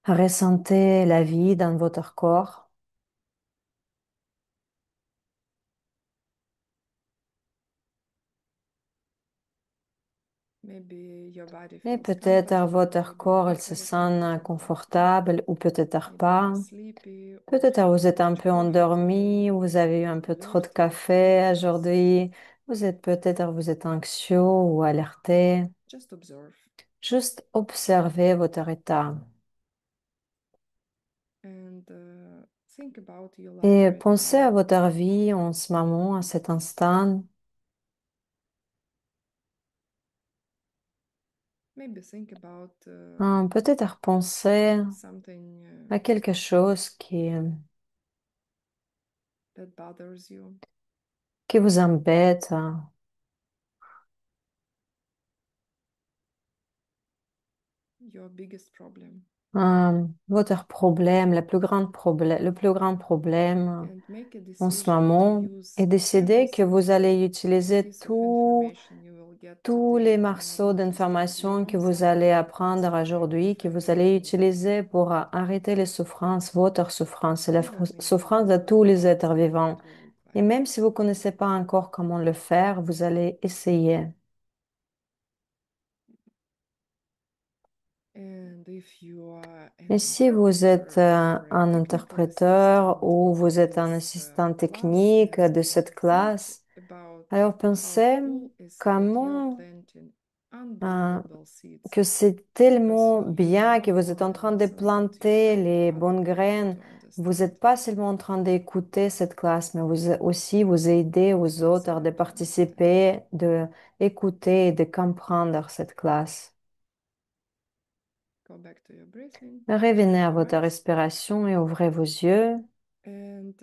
Ressentez la vie dans votre corps Maybe your body et feels peut-être comfortable, votre maybe corps il not se very sent comfortable, confortable ou peut-être maybe pas. you're sleepy or Peut-être feel vous too êtes un much peu coffee today, endormi, vous avez eu un peu trop de alert or café curious. aujourd'hui. Vous êtes anxieux ou alerté. Just observe Juste observez votre état and think about your life et right pensez now. à votre vie en ce moment, à cet instant. Maybe think about Peut-être penser something à quelque chose that bothers you, qui vous embête. your biggest problem, Votre problème, le plus grand problème and make a en ce decision to moment use est décider que every vous allez utiliser piece of information you will get tous les today in morceaux order to start d'informations que breathing vous some allez more and apprendre suffering aujourd'hui, que vous allez effectively. utiliser pour arrêter les souffrances, votre souffrance et la Even if you souffrance de don't tous know les how êtres exactly vivants. it will look Et like. même si vous ne connaissez pas encore comment le faire, vous allez essayer. And if you are Et an si vous êtes interpreter or a un technical interpréteur assistant ou of vous êtes un this assistant class, technique then de cette think classe, about alors how pensez cool is that you're comment planting euh, unbelievable seeds que c'est because tellement you bien que know vous êtes en from train de lessons that you planter had les other bonnes people graines. to Vous understand n'êtes pas seulement en train d'écouter cette classe, mais aussi vous aider aux autres de exactly exactly participer, de écouter et de comprendre cette classe. go back to your breathing, Revenez close à your votre eyes, respiration et ouvrez vos yeux. and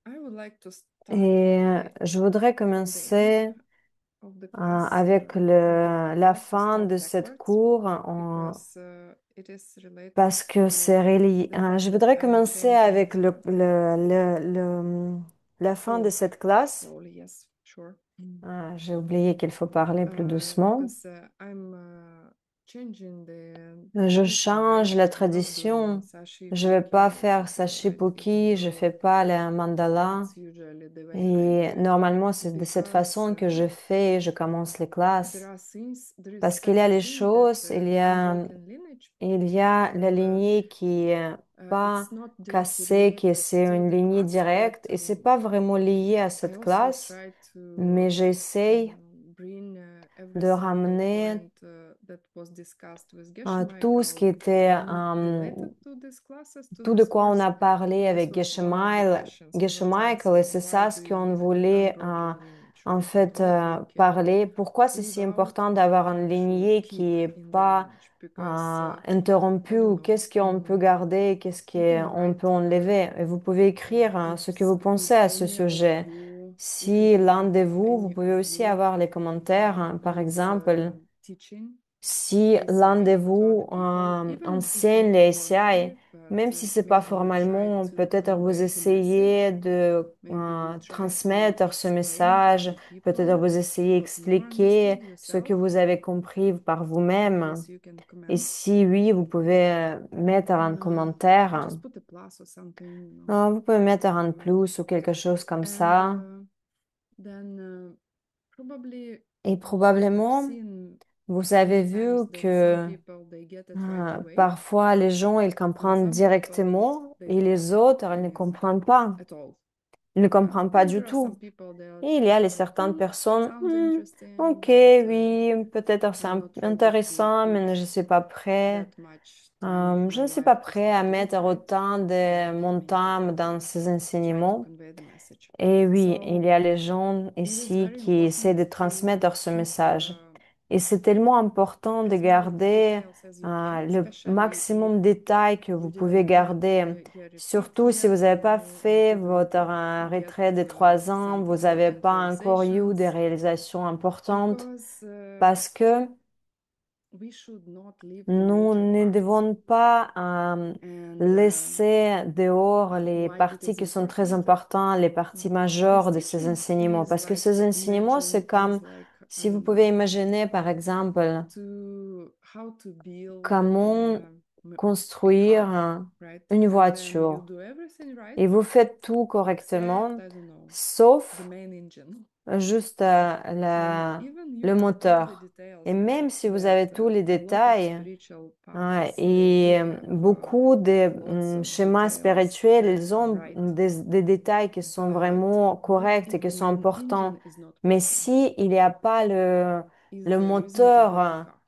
I would like to start Et by je voudrais from the end commencer of the class avec from the la beginning to fin start de cette backwards cours because it is related parce que c'est to relié. the fact Je that voudrais I am commencer changing avec la fin de slowly, cette classe. slowly, yes, sure. J'ai oublié qu'il faut parler plus doucement. Because I'm changing the Je tradition, right? change la I'm not doing tradition. sashi, Je vais puki, pas or faire whatever it is in Sashi-Poki, the je world. fais pas le mandala. It's usually the way I Et do it normalement, c'est de cette because façon que je fais, je commence les classes. there is Parce qu'il y such a a les thing that choses, unbroken lineage, il y a la and lignée qui est pas it's not directly cassée, related c'est to une the lignée class, but directe et c'est pas vraiment lié à I cette also classe, try mais to j'essaye bring every de single ramener point that was discussed with Geshe tout ce qui Michael était, related to these classes, to tout de this quoi on course. a parlé This avec was one of the questions Geshe people asked Michael, et me. c'est Why ça do ce you qu'on have an voulait unbroken lineage, en right? And fait what we can parler. Pourquoi c'est leave si out important and what d'avoir we une should lignée qui keep est in the pas lineage? Because I interrompue ou don't know. qu'est-ce qu'on peut garder, qu'est-ce You can qu'on write peut enlever. Et vous pouvez écrire ce que vous pensez with à ce any of sujet. you. You can Si put l'un de vous, vous any pouvez of aussi you avoir les commentaires, hein. Par is exemple, teaching si l'un de ACI to other vous people, even if enseigne not les SCI, formally, but même si c'est pas maybe you try formellement, to peut-être vous convey the essayez message. de Maybe you try to transmettre ce explain to message, other peut-être people vous essayez what you d'expliquer understood ce que yourself. vous avez compris par vous-même. Yes, you can Et comment. si oui, vous pouvez mettre un commentaire. Just put a plus or something, Vous pouvez mettre un plus ou quelque chose comme And ça. then probably Et you've probablement, seen vous avez many vu times that some que people they get it right away, parfois les gens, ils and comprennent some people directement they et don't les autres, ils ne believe comprennent pas. at all. Ils ne comprennent pas And du there are some tout. people they are Et il y a just les like, certaines personnes, sounds interesting, ok, but oui, peut-être c'est I'm not ready to intéressant, put mais je ne suis pas prêt. that much time of Je my ne suis pas life to prêt à study it, mettre right? autant de mon temps dans ces Try to enseignements. convey the message. Et oui, il So y a les gens it is ici very qui essaient important de to transmettre ce keep message. Et c'est tellement important de as many garder details as you can, le especially if maximum de détails que vous you pouvez didn't get garder. your retreat Surtout si vous yet, n'avez pas or you fait didn't votre get retrait de 3 ans, some vous n'avez important pas encore eu des realizations, réalisations importantes, because parce que we should not leave the nous major ne parts. devons pas And laisser dehors les why it parties is qui sont très important? importantes, les parties This majeures de ces teaching enseignements. is Parce que like, ces enseignements, imagine c'est it is comme, like, I si vous don't know, pouvez imaginer, par exemple, to how to build comment a construire car, right? une And then you voiture do everything right, et vous faites tout except, correctement, I don't know, the sauf main engine. juste And even you le have all the moteur. Et details même si vous that avez tous les a lot of détails, spiritual ouais, paths, they do et have beaucoup de lots of schémas details spirituels, that ils are ont right. des détails qui sont But vraiment what corrects et if qui the sont main importants. engine is not Mais working? si il n'y a pas Is le there reason to moteur, build the car?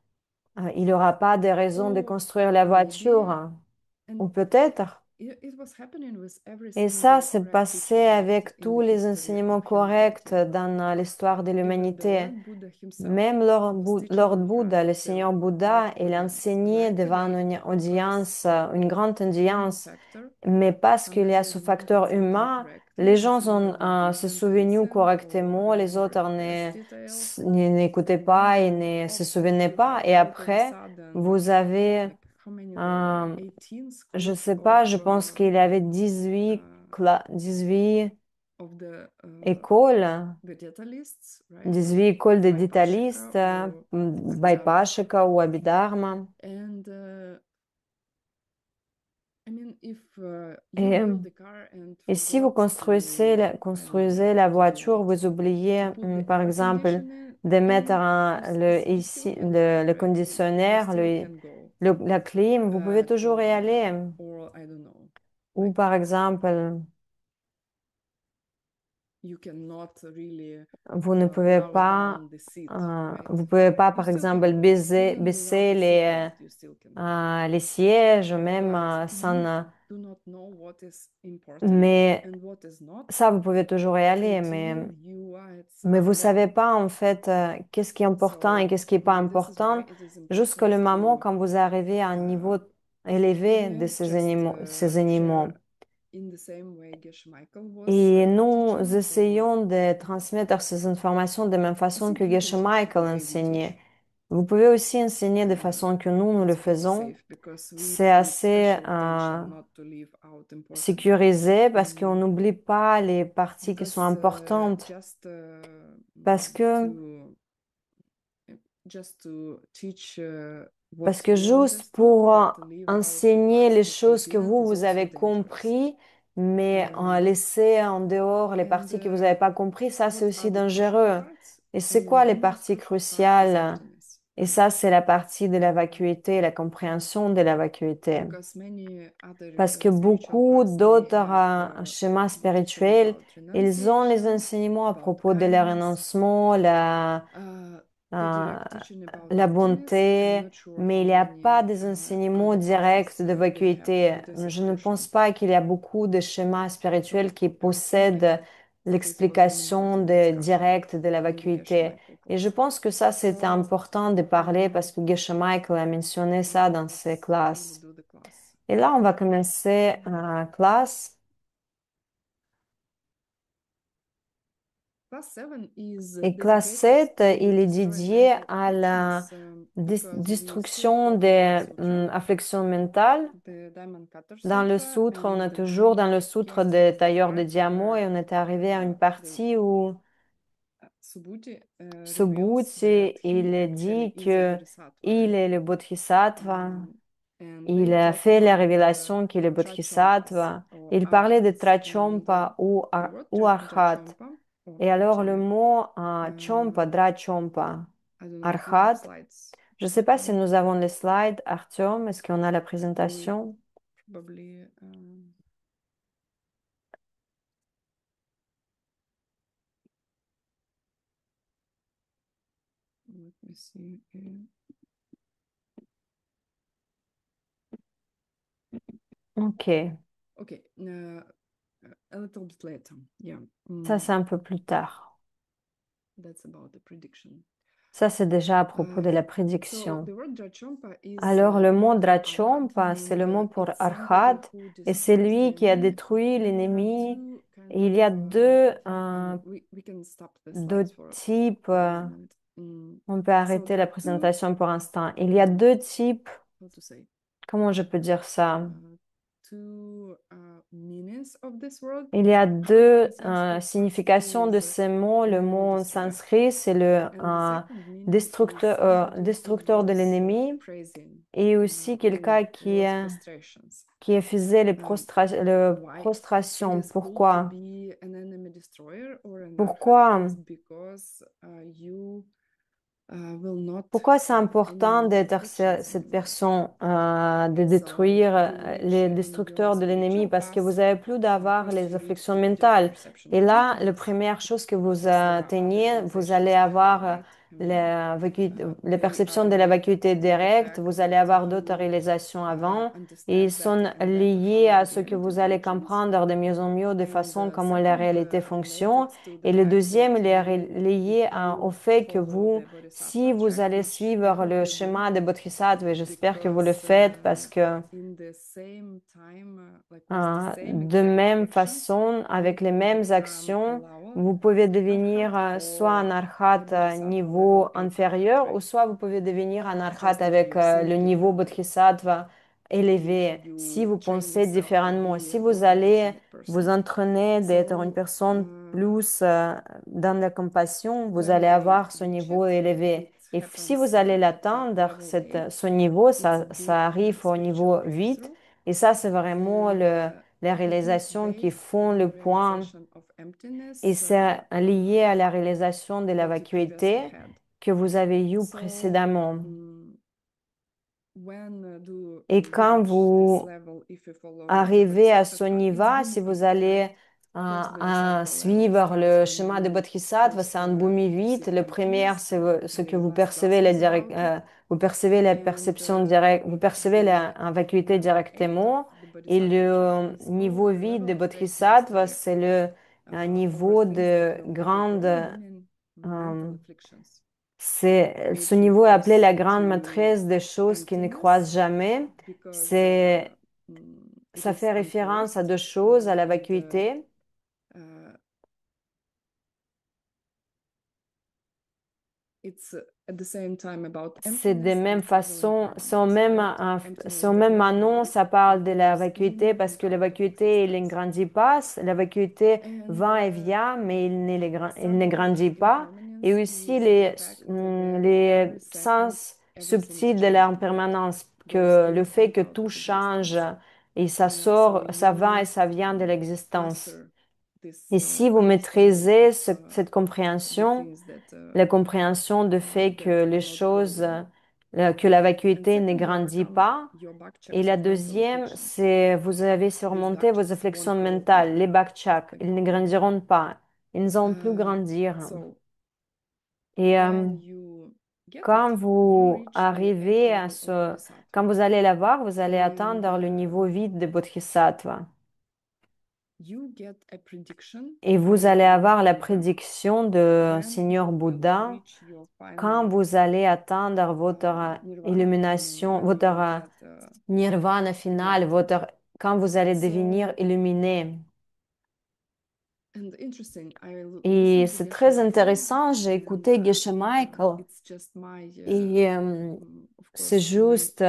il n'y aura pas de raison de Or construire la maybe, voiture. and Ou peut-être. it was happening with every Et ça, single s'est correct passé teaching, right, avec in tous the les history enseignements of corrects humanity. dans l'histoire de Even the l'humanité. Lord Buddha himself Même was teaching Lord in front Bouddha, le of the Seigneur Bouddha, right il audience. enseignait Why devant today? une Because audience, une grande human audience, factor, mais parce qu'il y a somebody ce remembered facteur something humain, correctly les and gens somebody se didn't souvenaient listen or correctement, les autres remembered less details. n'écoutaient And pas et then ne se souvenaient you pas. have Et all of a après, sudden, vous avez, like how many there were? euh, 18 je schools sais pas, je pense qu'il y avait uh, 18 of the écoles. vegetalists, right? 18 écoles de Vaipashika diététistes, or the other. Vaipashika ou Abhidharma. And I mean, if you Et, build a car and et si vous forgot to, I don't know, construisez la voiture, vous to oubliez, put the par air exemple, conditioning de mettre in, you still can go, le right? You conditionnaire, still can go, la clim, vous pouvez but toujours y aller. or I don't know, Ou like par exemple, you cannot really lower down the seat, right? vous pouvez pas, You par still can exemple, go even without baisser a seatbelt. You still can go, les sièges, même but sans, you do not know what is important mais and what is not ça, vous pouvez toujours y aller, until you are at mais vous some savez level. pas en fait qu'est-ce qui est important et So qu'est-ce qui est pas maybe this is why important it is jusque important le moment to quand vous arrivez à un niveau élevé de even just ces share animaux. in the same way Geshe Michael was Et nous teaching, or essayons de transmettre ces informations de la même I façon think que you can Geshe teach the Michael way we teach. enseignait. Vous pouvez aussi enseigner de Uh, façon que nous le it's pretty faisons. safe because we C'est put assez special attention not to leave out important parts. sécurisé parce qu'on n'oublie pas les parties qui sont Because importantes. Parce que to just to teach Parce what que you juste understood, pour but to leave out the enseigner parts les that you choses que didn't is vous also avez dangerous. compris, mais en laisser en dehors les And parties que vous n'avez pas compris, ça c'est what aussi are the crucial dangereux. parts? Et c'est quoi les The most parties crucial part is cruciales? emptiness. Et ça, c'est la partie de la vacuité, la compréhension de la vacuité. Because many other Parce que spiritual beaucoup paths they d'autres have schémas teaching spirituels, about ils ont les renunciation, enseignements à about propos de le kindness. renoncement, The euh, direct teaching about la emptiness. I'm bonté, not sure mais how il n'y a many pas des enseignements other directs paths de they have vacuité. for this Je ne pense expression. pas qu'il y a beaucoup de schémas spirituels qui I think possèdent this was an l'explication important discussion directe de la in the Geshe vacuité. Michael Et je class. pense que ça, c'était So important de parler parce que Geshe Michael a mentionné ça dans ses I will classes. do the class. Et là, on va commencer la classe. Class 7 is Et classe dedicated 7, to il est destroy dédié mental à la afflictions because we still destruction follow that des sutra, afflictions mentales. the Diamond Cutter Dans le Sutra, soutre, on a and toujours dans le soutre here des is the tailleurs de part diamants et where on est arrivé à une the partie où Subhuti reveals that Subhuti, he il actually dit is a que bodhisattva, il right? est le bodhisattva. And when Il you a talk fait la about révélation qu'il est Trachompas bodhisattva. or Il parlait de Arhats, and Trachompa the word ou Arhat. Trachompa or Et alors le Trachom, mot Chompa, uh, Drachompa, I don't know if we have Arhat. slides. Je ne sais pas si nous avons les slides, Artyom. Est-ce qu'on a la We présentation? probably let me see. Ok, Okay, a little bit later. Yeah, ça c'est un peu plus tard. that's about the prediction. Ça c'est déjà à propos de la So prédiction. the word Drachompa is Alors le mot not for Arhat, Drachompa, c'est le and mot pour it's somebody Arhat who et c'est destroys the lui qui a enemy. détruit And there are l'ennemi. two kind Et il of y a we can stop the deux slides for types. a moment. On peut So arrêter there la are two, présentation pour l'instant. Il y a deux types. how to say, Comment je peux dire ça? uh, Il y a deux significations de ces mots. Le mot en sanskrit, c'est le destructeur de l'ennemi et aussi quelqu'un qui faisait les prostrations. Pourquoi? Pourquoi? Pourquoi c'est important d'être cette personne, de détruire les destructeurs de l'ennemi? Parce que vous avez plus d'avoir les afflictions mentales. Et là, la première chose que vous atteignez, vous allez avoir les perceptions de la vacuité directe, vous allez avoir d'autres réalisations avant, et ils sont liés à ce que vous allez comprendre de mieux en mieux de façon comment la réalité fonctionne. Et le deuxième, il est lié au fait que vous si vous allez suivre le schéma de Bodhisattva, et j'espère que vous le faites parce que de même façon, avec les mêmes actions, vous pouvez devenir soit un arhat niveau inférieur ou soit vous pouvez devenir un arhat avec le niveau Bodhisattva élevé si vous pensez différemment. Si vous allez vous entraîner d'être une personne plus dans la compassion, vous allez avoir ce niveau élevé. Et si vous allez l'atteindre, ce niveau, ça arrive au niveau 8. Et ça, c'est vraiment les réalisations qui font le point. Et c'est lié à la réalisation de la vacuité que vous avez eue précédemment. Et quand vous arriver à ce niveau, si vous allez suivre le schéma de Bodhisattva, c'est un Bhumi 8. Le premier, c'est ce que vous percevez, vous percevez la perception directe, vous percevez la vacuité directement. Et le niveau 8 de Bodhisattva, c'est le niveau de grande ce niveau est appelé la grande maîtrise des choses qui ne croisent jamais. C'est, ça fait référence à deux choses, à la vacuité. C'est de même façon, c'est au même moment, ça parle de la vacuité parce que la vacuité, il ne grandit pas. La vacuité va et vient, mais il ne grandit pas. Et aussi les sens subtils de l'impermanence, que le fait que tout change et ça sort, ça va et ça vient de l'existence. Et si vous maîtrisez cette compréhension, la compréhension de fait que les choses, que la vacuité ne grandit pas. Et la deuxième, c'est vous avez surmonté vos réflexions mentales, les bakchak. Ils ne grandiront pas. Ils ne vont plus grandir. Et quand vous arrivez quand vous allez la voir, vous allez atteindre le niveau vide de Bodhisattva. Et vous allez avoir la prédiction de Seigneur Bouddha quand vous allez atteindre votre illumination, votre nirvana final, quand vous allez devenir illuminé. Et c'est très intéressant, j'ai écouté Geshe Michael et c'est juste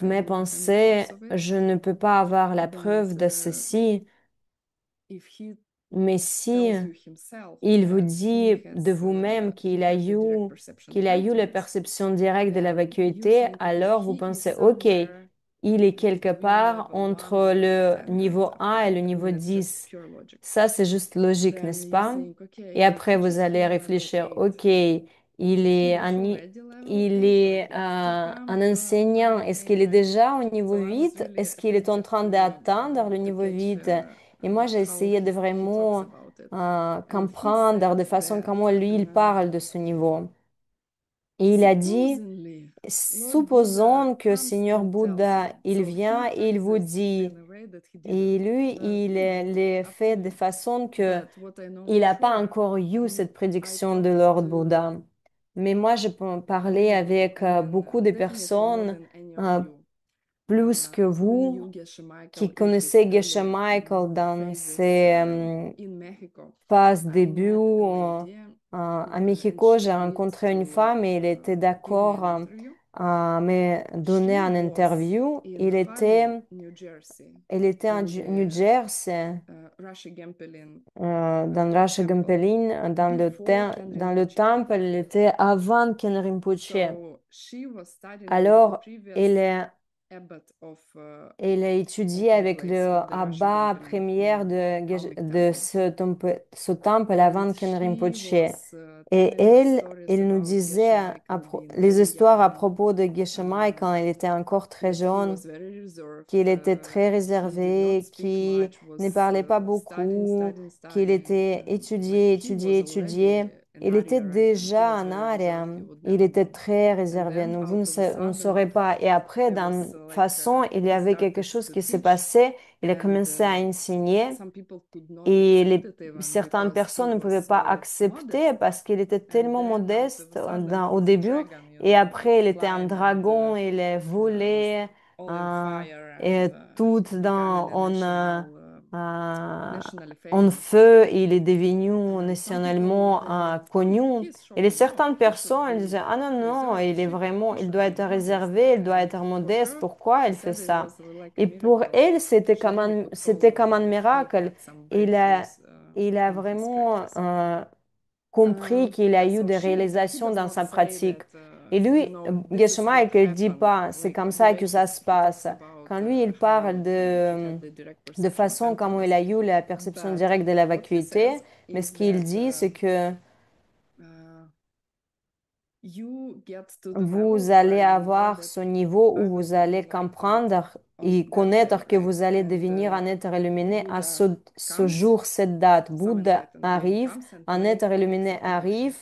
mes pensées. Je ne peux pas avoir la preuve de ceci, mais si il vous dit de vous-même qu'il a eu la perception directe de la vacuité, alors vous pensez, OK, il est quelque part entre le niveau 1 et le niveau 10. Ça, c'est juste logique, n'est-ce pas? Et après, vous allez réfléchir, OK, il est un enseignant. Est-ce qu'il est déjà au niveau 8? Est-ce qu'il est en train d'atteindre le niveau 8? Et moi, j'ai essayé de vraiment comprendre de façon comment lui, il parle de ce niveau. Et il a dit, supposons que Seigneur Bouddha, il vient et il vous dit, et lui, il fait de façon que il n'a pas encore eu cette prédiction de Lord Bouddha. Mais moi, je peux parler avec beaucoup de personnes, euh, plus que vous, qui connaissez Geshe Michael dans ses phase début, à Mexico, j'ai rencontré une femme et elle était d'accord m'a donné She une was interview. in Harlem, New Jersey, Il était en in New the Jersey, Russia Gambelin dans temple Rashigampelin, before Ken dans le Rinpoche. temple. Il était avant Ken Rinpoche. So she was studying with the Alors, il previous est abbot Il a of étudié the avec place, le of the Russia Abba Gambelin première calming de temple. ce temple avant And Ken she Rinpoche. was Et telling us elle, stories il nous about disait Geshe Michael being les very histoires à young, propos de Geshe uh, quand il était encore très that he jeune, was very reserved, qu'il était très he did not réservé, speak qu'il much, ne was parlait pas studying, beaucoup, studying, qu'il studying. était And when étudié, he was étudié, already étudié. an Il était Aryarite and he déjà was un very Arya. reserved, he would Il never était know. très And réservé. then Donc, out of a vous ne sudden, saurez pas. Et après, there d'une was like façon, il y he avait quelque started chose to qui s'est teach, passé. Il a and commencé à enseigner. some people could not Et accept it even certaines because he personnes ne was pouvaient pas so accepter modest. parce qu'il était And tellement then out of modeste a sudden, au he's a début. dragon, Et après, il était un flying and dragon, il est uh, volé, all in euh, fire and et tout becoming a euh, nationally en famous. feu. Il est devenu And some people nationalement they were, oh, connu. he's Et les showing off. certaines He should personnes elles disaient, be ah non, non, reserved. il est vraiment, He il should doit be être modest. réservé, il doit And être for modeste. her, Pourquoi she il fait said it ça? was like a Et pour miracle. elle, She really c'était saw comme un that he miracle. had some Il a, breakthroughs il a in his vraiment practice. compris qu'il a Yeah, eu so des he réalisations does dans not sa say pratique. that, Et lui, this is what Geshe-Mike, il dit happened. pas, c'est Like comme the ça way que ça se he talks passe. about Quand lui, il parle how he had the direct de perception of façon comment il emptiness. a eu la perception But directe de la what he vacuité, says mais ce is qu'il that dit, c'est que uh, you get to the vous level allez where you know avoir that ce niveau où I will vous be allez enlightened comprendre on et that day, connaître que right? vous allez And devenir un être illuminé à Buddha ce comes, jour, cette date. some Bouddha enlightened being arrive, comes and un être makes a illuminé connection. arrive.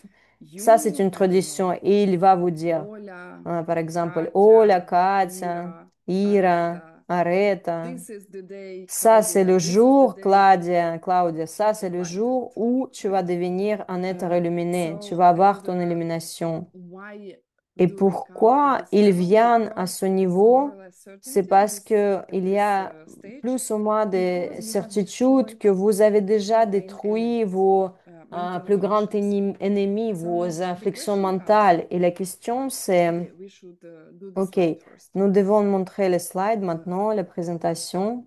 Ça, c'est You, une I don't know, tradition. Et il va vous dire, Ola, par exemple, Ola, Katya, Katya, Ira, Ira, Areta, Areta. this is the day, Ça, c'est Claudia, le this is the jour, day Claudia, you ça, get c'est le enlightened, jour où tu vas right? devenir un être illuminé. Tu So, vas avoir and ton illumination. why Et do they come to pourquoi this ils level? viennent à Because ce it's more or niveau? less C'est certainty parce que at il y this a stage, plus ou moins de because you have certitude destroyed que vous avez your déjà main détruit enemies, vos mental plus grands afflictions. ennemis, vos So the afflictions question comes, mentales. Et la question, c'est, okay, we should do the OK, slide first. nous devons montrer les slides Uh, maintenant, la présentation,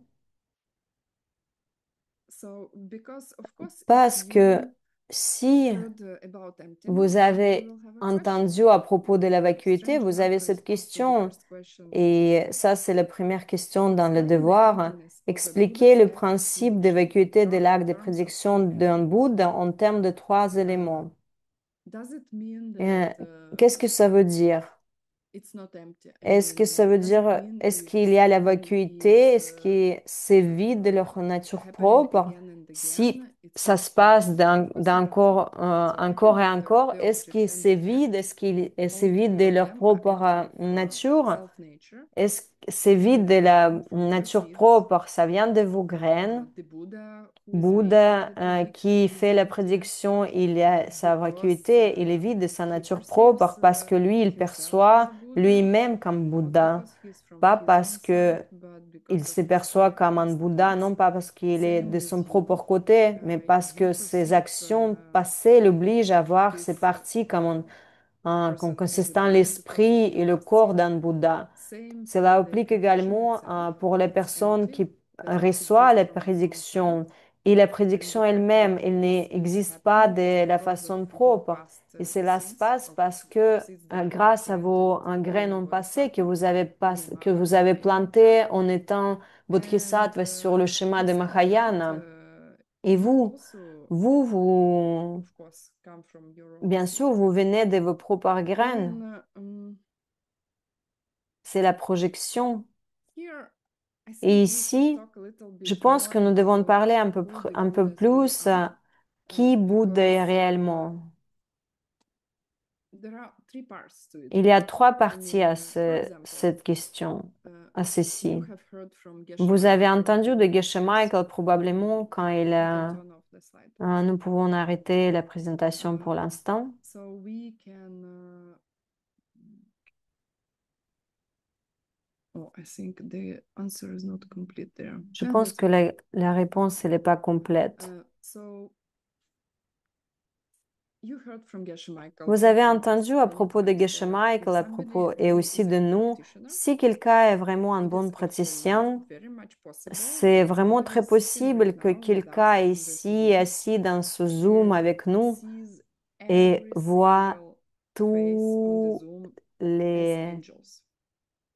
so because of course, if parce que you si heard about emptiness, vous you avez will have a question. entendu à propos de la vacuité, Strange vous enough, avez cette to the question. first question, Et ça, c'est la première question dans le explain the devoir. emptiness of a Expliquer le Buddha-like principe de prediction vacuité de in l'arc de terms of prédiction three d'un elements. Bouddha en termes de trois Uh, éléments. does it mean that Et qu'est-ce que ça veut dire? it's not empty? I Est-ce que ça mean, veut does it dire, mean est-ce qu'il y this a la thing is vacuité? Est-ce que c'est vide de leur nature happening propre? again and Si again? It's ça not se true. passe Of course, it doesn't. So I encore can et answer encore, the est-ce opposite. que And c'est vide? Est-ce qu'il c'est all vide three de of leur them are propre active nature? self-nature. Est-ce que c'est vide They de la come from your nature seeds. propre? Ça vient de vos graines. The Buddha who is making Bouddha the prediction qui is fait la empty prédiction, il a sa because vacuité, il est vide de sa he nature perceives propre parce que lui, il himself as perçoit a Buddha, lui-même comme not Bouddha, because he is from pas his parce own side, que but il because of se his perçoit karmic comme un past Bouddha, events. non pas parce qu'il est Same de with son propre you. côté, mais parce You que ses perceive actions passées l'obligent à voir ses this parties comme comme person as a consistant Buddha because of l'esprit et your le past corps events. d'un Bouddha. Same Cela for the applique prediction également itself. pour les It's personnes empty, qui doesn't reçoivent exist les from its own side. prédictions. Et la And the prédiction fact elle-même, that elle this is n'existe pas happening is de la because of façon your propre. past Et cela se seeds passe parce que seeds that you have grâce à planted vos graines in en passé Bodhisattva in que vous avez Mahayana plantées path. en étant And bodhisattva sur le chemin de it's not right. Mahayana. Et You also, vous, of course, come from your own bien sûr, seeds. vous venez de vos propres graines. Then C'est la projection. here, I Et think we should ici, talk a little je bit pense que more nous devons about parler who the un peu Buddhas really plus are, qui Bouddha est because réellement. there are three parts to it. Il y a trois I parties à mean, for example, cette question, à you ceci. have heard from Geshe Vous avez Michael entendu de probably, of Geshe course. Michael probablement quand il We can a... turn off the slide. Nous pouvons arrêter la présentation pour l'instant. So we can. Oh, I think the answer is not complete there. Je Yeah, pense that's que okay. la réponse, elle n'est pas complète. So You heard from Geshe Michael Vous avez before, entendu à many propos de times, Geshe that if Michael à somebody propos et really aussi is a de good nous, practitioner, si quelqu'un est vraiment un it bon is actually praticien, very much possible c'est that vraiment somebody très sitting right possible que now with quelqu'un us est in this ici Zoom assis dans ce Zoom and avec nous sees et every voit single face on the tous Zoom as les angels,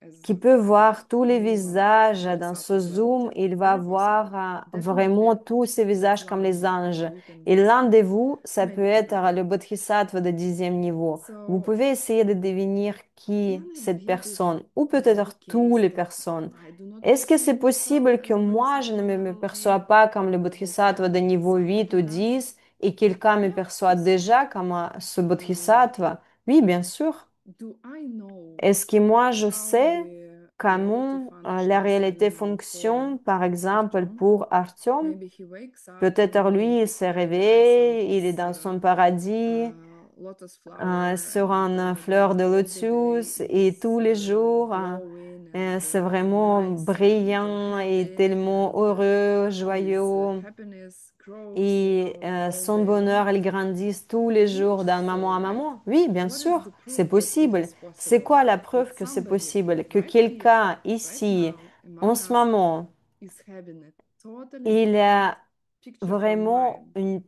as qui peut uh, voir tous les human visages dans ce bodhisattva-like. Zoom, il va Very possible. voir vraiment Definitely, tous ces that's visages comme one of les you, anges. and you can Et guess l'un de vous, ça peut maybe être even me. le bodhisattva de 10e niveau. Vous So pouvez essayer de deviner qui can it cette be this personne, ou could be peut-être toutes case les that personnes. I do not Est-ce que c'est perceive myself possible que as moi, je ne bodhisattva me level perçois A, pas comme le level 10, bodhisattva de level niveau something 8 like ou that? 10 et quelqu'un me Yeah, perçoit possible. déjà comme ce Um, bodhisattva? Oui, bien sûr. do I know Est-ce que moi, je how sais the reality comment la functions réalité even for fonctionne, par exemple, Artyom? pour Artyom? Maybe he wakes up Peut-être in lui, il his se paradise on réveille, il est his dans son paradis, lotus flower sur and une fleur de all the day lotus, et is tous les jours, glowing c'est and vraiment nice and brillant et happy tellement and heureux, all his joyeux. happiness grows, Et all son day long. bonheur, il grandit tous les jours Yes, d'un so maman à right, maman. Oui, bien what is sûr, the c'est proof that it possible. is C'est possible quoi la that preuve que c'est somebody possible? Que right here, quelqu'un right ici, now en among ce us, moment, is having a totally il different a picture from vraiment mine? une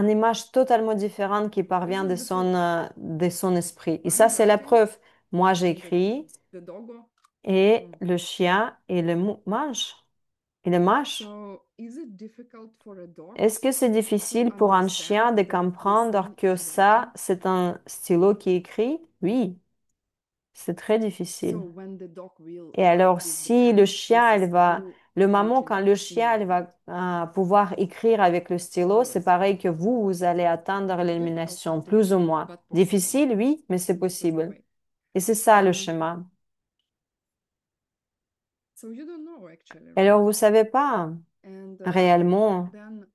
image totalement différente qui This parvient is the proof. de son esprit. Et I'm ça, c'est la writing, preuve. Moi, and j'écris the doggo. et Mm. le chien, mange. Il le mâche. So, is it difficult for a dog Est-ce que c'est to difficile pour un understand chien de that this comprendre thing que is ça, writing? c'est un stylo qui écrit? Oui, c'est très So, difficile. when the dog will Et write alors, with the si le pen, this chien, is you le maman, reaching quand out le in chien, your elle hand. va pouvoir écrire avec le stylo, c'est Yes, pareil que vous allez atteindre difficult, l'élimination, plus ou moins. but possible. Difficile, oui, mais c'est This is the possible. way. Et c'est ça le Um, schéma. so you don't know actually, Et right? alors, vous savez pas And réellement. then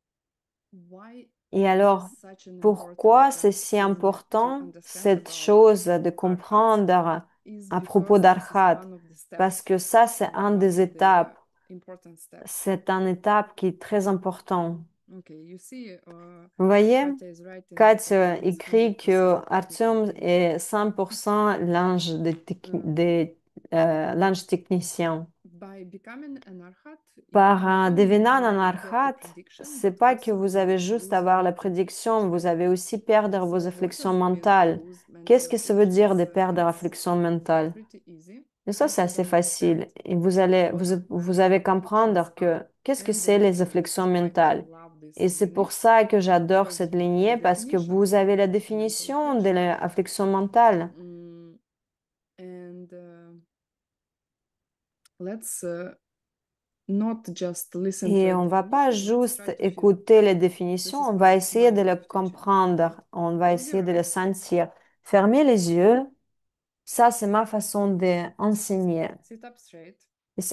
why Et is alors, this such an important pourquoi c'est si thing to important, understand cette about chose de arhats? comprendre Is à propos because this is d'Arhat? one of the Parce steps, que ça, c'est un one des of the étapes. important steps. C'est une étape qui est très importante. Okay, you see, Vous voyez, Katya is writing that Kat Artyom is écrit 100% que technical Artyom being. est 100% l'ange technicien. By becoming an arhat, you Par not only devenant un do get the arhat, prediction, c'est but pas que also vous avez you juste lose avoir la your prédiction, vous judgment. avez aussi perdre vos So what réflexions does it mean to mentales. lose Qu'est-ce mental que ça veut dire de afflictions? perdre la It's réflexion mentale? pretty easy. Et ça, c'est First of assez all, understand facile. Et what vous avez afflictions comprendre que are. qu'est-ce que And c'est then les réflexions that's why I mentales. love Et this c'est pour lineage, ça que j'adore because cette you have the lignée, parce que definition vous avez la of mental définition de affliction. l'affliction mentale. Mm, and let's not just listen to Et a on va pas definition, let's try juste to feel. écouter les définitions, This is on va essayer my de way le of teaching. Okay, comprendre, on va close essayer your de le eyes. sentir. Fermez les yeux. Ça, c'est ma façon d'enseigner. Sit up straight.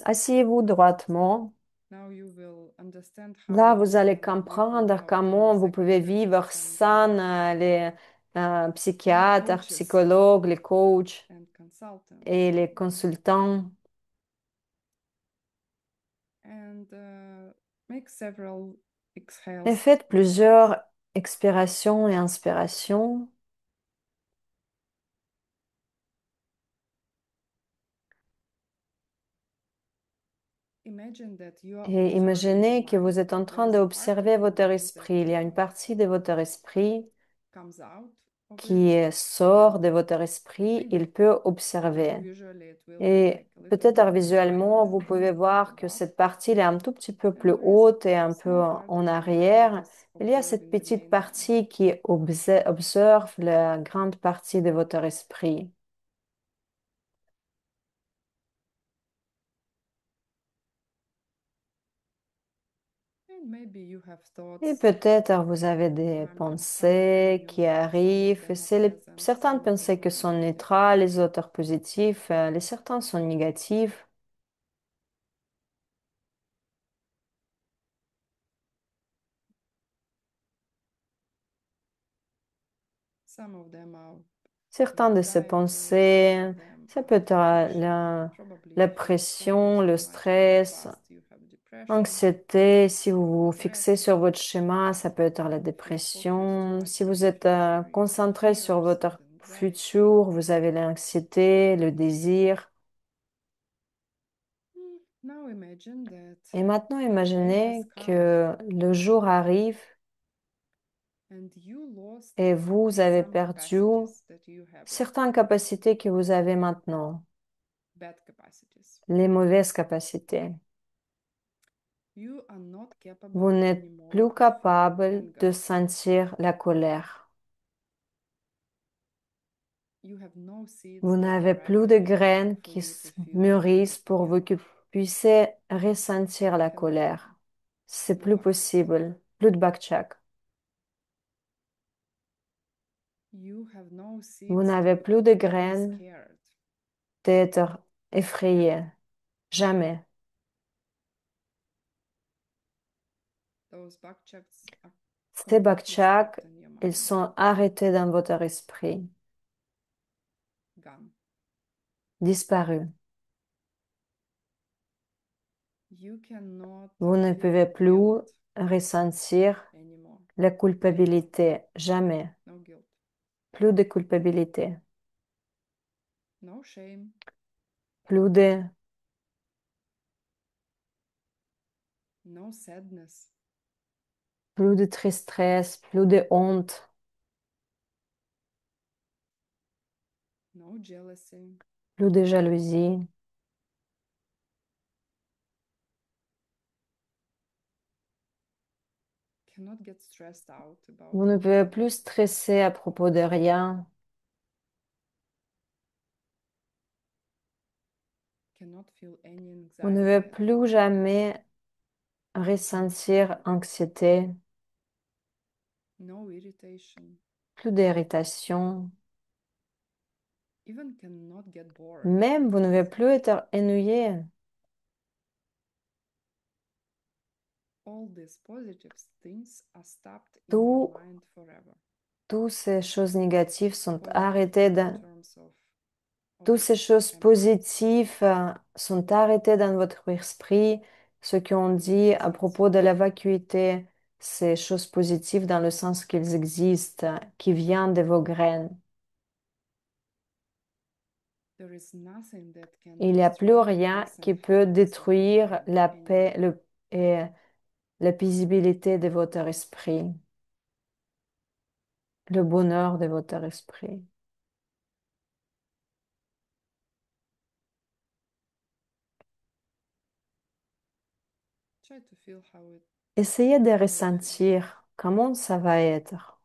Asseyez-vous droitement. Now you will understand Là, how vous allez you can comprendre obtain comment vous pouvez psychotherapists vivre sans les and psychiatres, coaches psychologues, les coachs and consultants, et les consultants. and make several Et exhales. faites plusieurs expirations et inspirations. Imagine that you are Et observing your imaginez que mind. vous êtes en There train is a part of d'observer your votre mind that esprit. Il y a une partie de votre esprit comes out of it, qui sort and de votre esprit. Il peut observer. visually it will be Et like a little peut-être bit high visuellement, vous pouvez voir que above, cette partie elle est un tout petit peu and plus there is a haute et un peu small part en of your mind that arrière. is Il y a cette observing the petite main mind. partie qui observe la grande partie de votre esprit. And maybe you have Et thoughts peut-être vous avez des coming, some from pensées qui you, some of arrivent. Et them are c'est pleasant, certaines some of them pensées are qui sont negative. neutrales, les autres positives, les certaines sont négatives. Some of them are Certaines de ces anxiety, some pensées, of them ça peut are être depression. Probably la you have pression, focused le too much on the stress. past, you have depression, Anxiété, si vous vous fixez stress, sur votre schéma, ça peut être la if you're focused dépression. like Si vous on the êtes future, you have concentré sur fears and votre anxiety. futur, vous avez l'anxiété, le désir. Now imagine that Et maintenant, the day imaginez has come que le jour arrive and you lost et vous avez some perdu capacities that you have, certaines capacités que vous avez maintenant, bad capacities. les mauvaises capacités. You are not Vous capable n'êtes anymore plus to feel capable de anger. sentir la colère. You have no seeds Vous that n'avez plus de ripen graines for qui you to feel mûrissent pour vous que anger. vous puissiez ressentir la Cannot colère. C'est go plus back to it. possible. Plus de backtrack. You have no Vous seeds n'avez to plus de be graines scared d'être effrayé. ever. Jamais. Those backchecks are Ces completely backtracks, stopped in your ils mind. sont arrêtés dans votre esprit, Gone. disparus. You cannot Vous ne pouvez feel plus guilt ressentir anymore. la culpabilité. Jamais. No guilt. Plus de culpabilité. No shame. Plus de, No sadness. plus de tristesse, plus de honte, No jealousy. plus de jalousie. Cannot get stressed out about Vous ne pouvez anything. plus stresser à propos de rien. Cannot feel any Vous ne pouvez anxiety at plus all. jamais ressentir anxiété, No irritation. plus d'irritation. Even cannot get bored. Même vous ne pouvez plus être ennuyé. All these positive things are stopped in your Tout, mind forever. toutes ces choses négatives sont Positive arrêtées in terms of toutes ces choses empathy, positives sont arrêtées dans votre esprit. Ce qu'on dit à existence. propos de la vacuité, ces choses positives dans le sens qu'ils existent, qui viennent de vos graines. There is nothing that can Il n'y a plus destroy the rien peace and qui peut happiness of your détruire mind la paix anymore. et la paisibilité de votre esprit, le bonheur de votre esprit. Try to feel Essayez de how it feels. ressentir comment ça va être.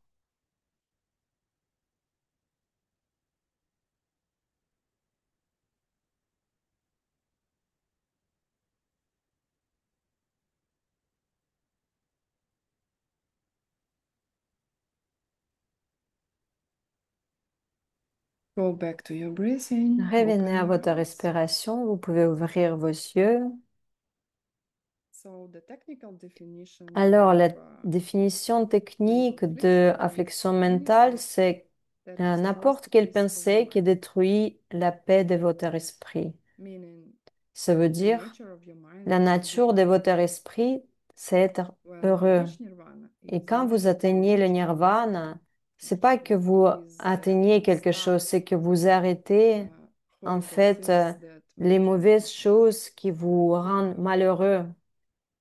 Go back to your breathing, Revenez open à your votre eyes. respiration. Vous pouvez ouvrir vos yeux. So the technical definition Alors, of la définition mental technique de affliction is affliction mentale, anything c'est that destroys n'importe the quelle peace of pensée qui mind, détruit la paix de votre esprit. meaning Ça veut the dire, nature of your mind la is to be nature de happy. votre esprit, c'est être When you heureux. reach nirvana, Et it's quand not vous that you atteignez le reach the nirvana, c'est pas que that vous is that atteignez quelque chose, stop c'est que vous arrêtez, en horrible fait, things that les make you mauvaises unhappy. choses qui vous rendent malheureux.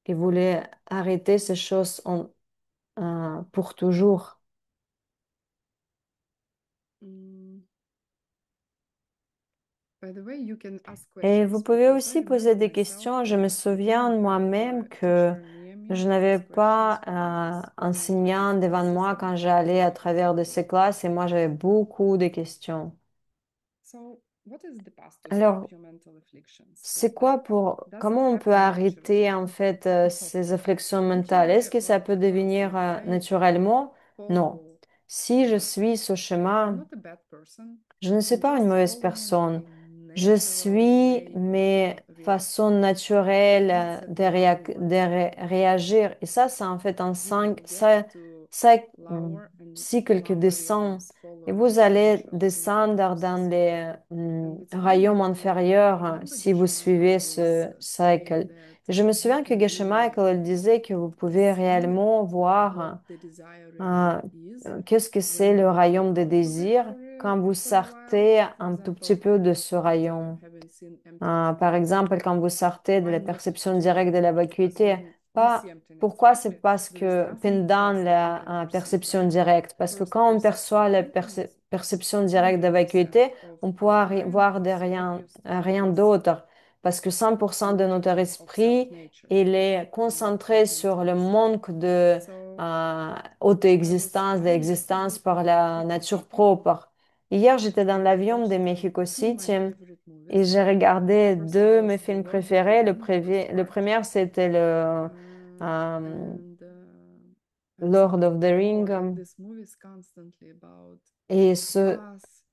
Et vous voulez arrêter ces choses pour toujours. Mm. By the way, you can ask Et vous questions pouvez because I aussi poser remember des myself questions. Je me that I souviens didn't de have moi-même a que teacher near me je to n'avais ask pas questions when I was going through enseignant these devant classes. moi quand j'allais à travers de ces classes et moi j'avais beaucoup de questions. So, what is the path to stop Alors, your mental afflictions? c'est quoi Does it comment on peut happen naturally? arrêter en fait ces afflictions mentales? Naturally, Est-ce que ça peut of course, devenir if I naturellement? Non. follow Si je the suis ce I'm chemin, not a bad person. je ne suis I'm pas une just mauvaise following personne. a Je natural suis way of mes façons reacting. naturelles It's a de downward spiral. réagir. Et ça, c'est en fait un You will ça, get to lower and cycle qui lower you descend. must Et follow vous this allez social descendre dans process. les And it's royaumes really inférieurs si vous Geshe-Michael suivez always ce saying cycle. that Et je me you souviens que can Geshe really Michael elle disait que vous pouvez see réellement what voir the desire euh, really is qu'est-ce que c'est when le you get royaume des out of it désirs quand vous for a while. sortez For un tout petit example, peu de ce after royaume. having seen emptiness Par directly, exemple, quand vous sortez de why la not perception directe de to la because vacuité, when we pas see emptiness pourquoi c'est directly, parce there is que nothing pendant else that we la can perceive, perception right? directe, parce que First quand on perception perçoit of la emptiness, perception directe de la 100% vacuité, of on peut our mind voir de is rien, focused on rien this d'autre, parce que 100% de notre of self esprit, nature, il est concentré sur le emptiness. manque de So I was auto-existence, trying d'existence par to la keep it nature happy. propre. Hier, j'étais dans And I l'avion de watched Mexico two my City. favorite Et movies. j'ai regardé First deux de was mes The films Lord of the préférés. Rings, the first Le part, premier, c'était le euh, and I was Lord like, of the oh, Ring. if this movie is constantly about Et, the ce, path,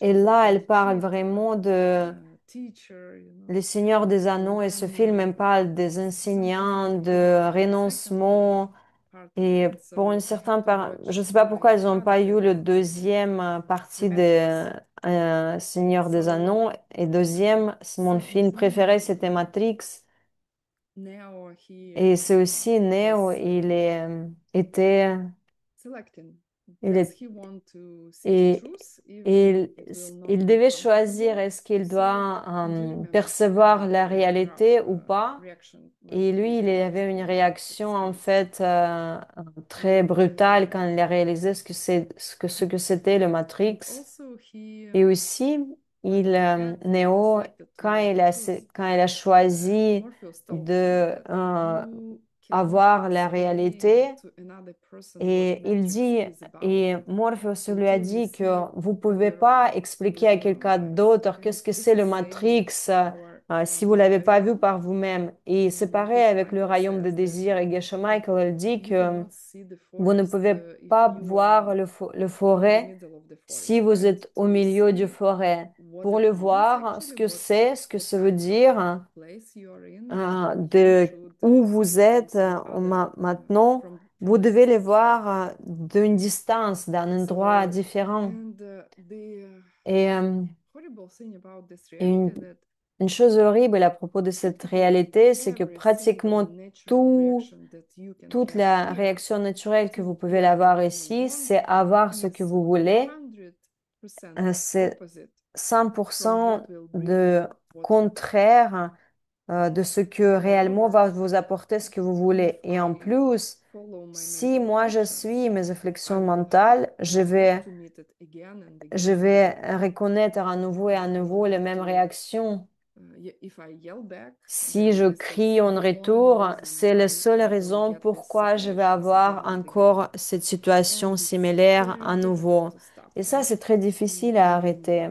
et renunciation, là, elle being parle kid, vraiment de teacher, Les Seigneurs des Anneaux. Et ce then film, elle parle des something enseignants, hit de the second renoncement. part of Et it. pour une So I had certaine to part, je watch ne sais pas pourquoi ils the n'ont pas other eu le favorites deuxième partie des afterwards. Seigneurs des So Anneaux. Et deuxième, mon film préféré, c'était Matrix. Neo, he Et c'est aussi Neo, was était, selecting. il Does est, he want to see the et, truth, even il, it will not il be devait choisir comfortable est-ce to qu'il see it? doit And do you remember he had percevoir la that réalité rough ou pas. reaction when Et he lui, il realized avait une it's réaction en him? fait très And brutale quand il a réalisé ce que c'était le and Matrix. also he Et aussi, when he had Neo, selected to know the truth, quand il a choisi Morpheus told him de that you cannot avoir la explain réalité, to another person what et il Matrix dit, is about et Morpheus lui a until you dit que see vous for pouvez your pas expliquer with à your own quelqu'un eyes. d'autre And qu'est-ce que this c'est is le same with Matrix our si vous l'avez pas vu reality. par vous-même. Et c'est pareil Geshe avec le Michael royaume de says that désir. Et Geshe Michael elle dit you que cannot see the vous ne forest pouvez if pas you voir are le in the forêt middle of the si forest, vous right? êtes au To milieu du see forêt. what Pour it le means voir, actually, ce que what ça veut kind of dire, place you are in, you de should où see vous it from êtes some other maintenant, vous from a devez les distance, right? voir d'une distance, d'un endroit So différent. and the Et, horrible thing about this et reality that une chose horrible à propos de cette practically réalité, c'est que every single pratiquement natural tout, reaction that you can toute have la here, réaction naturelle que to vous pouvez get avoir what you ici, want, c'est avoir ce que is vous voulez. 100% C'est opposite from 100% what will bring de you what you want. contraire de ce que réellement Moreover, va vous apporter ce que vous if voulez. Et en I plus, follow my si mental moi je afflictions, suis mes I afflictions will mentales, have to meet it again and je again and vais again. reconnaître à nouveau et à I will nouveau les have mêmes to, réactions. if I yell back, Si then je this crie is en the only retour, reason c'est la why seule I will raison get these pourquoi je vais situations again avoir and again. encore cette situation And it's similaire à very difficult nouveau. to stop, Et ça, right? c'est très difficile à When arrêter.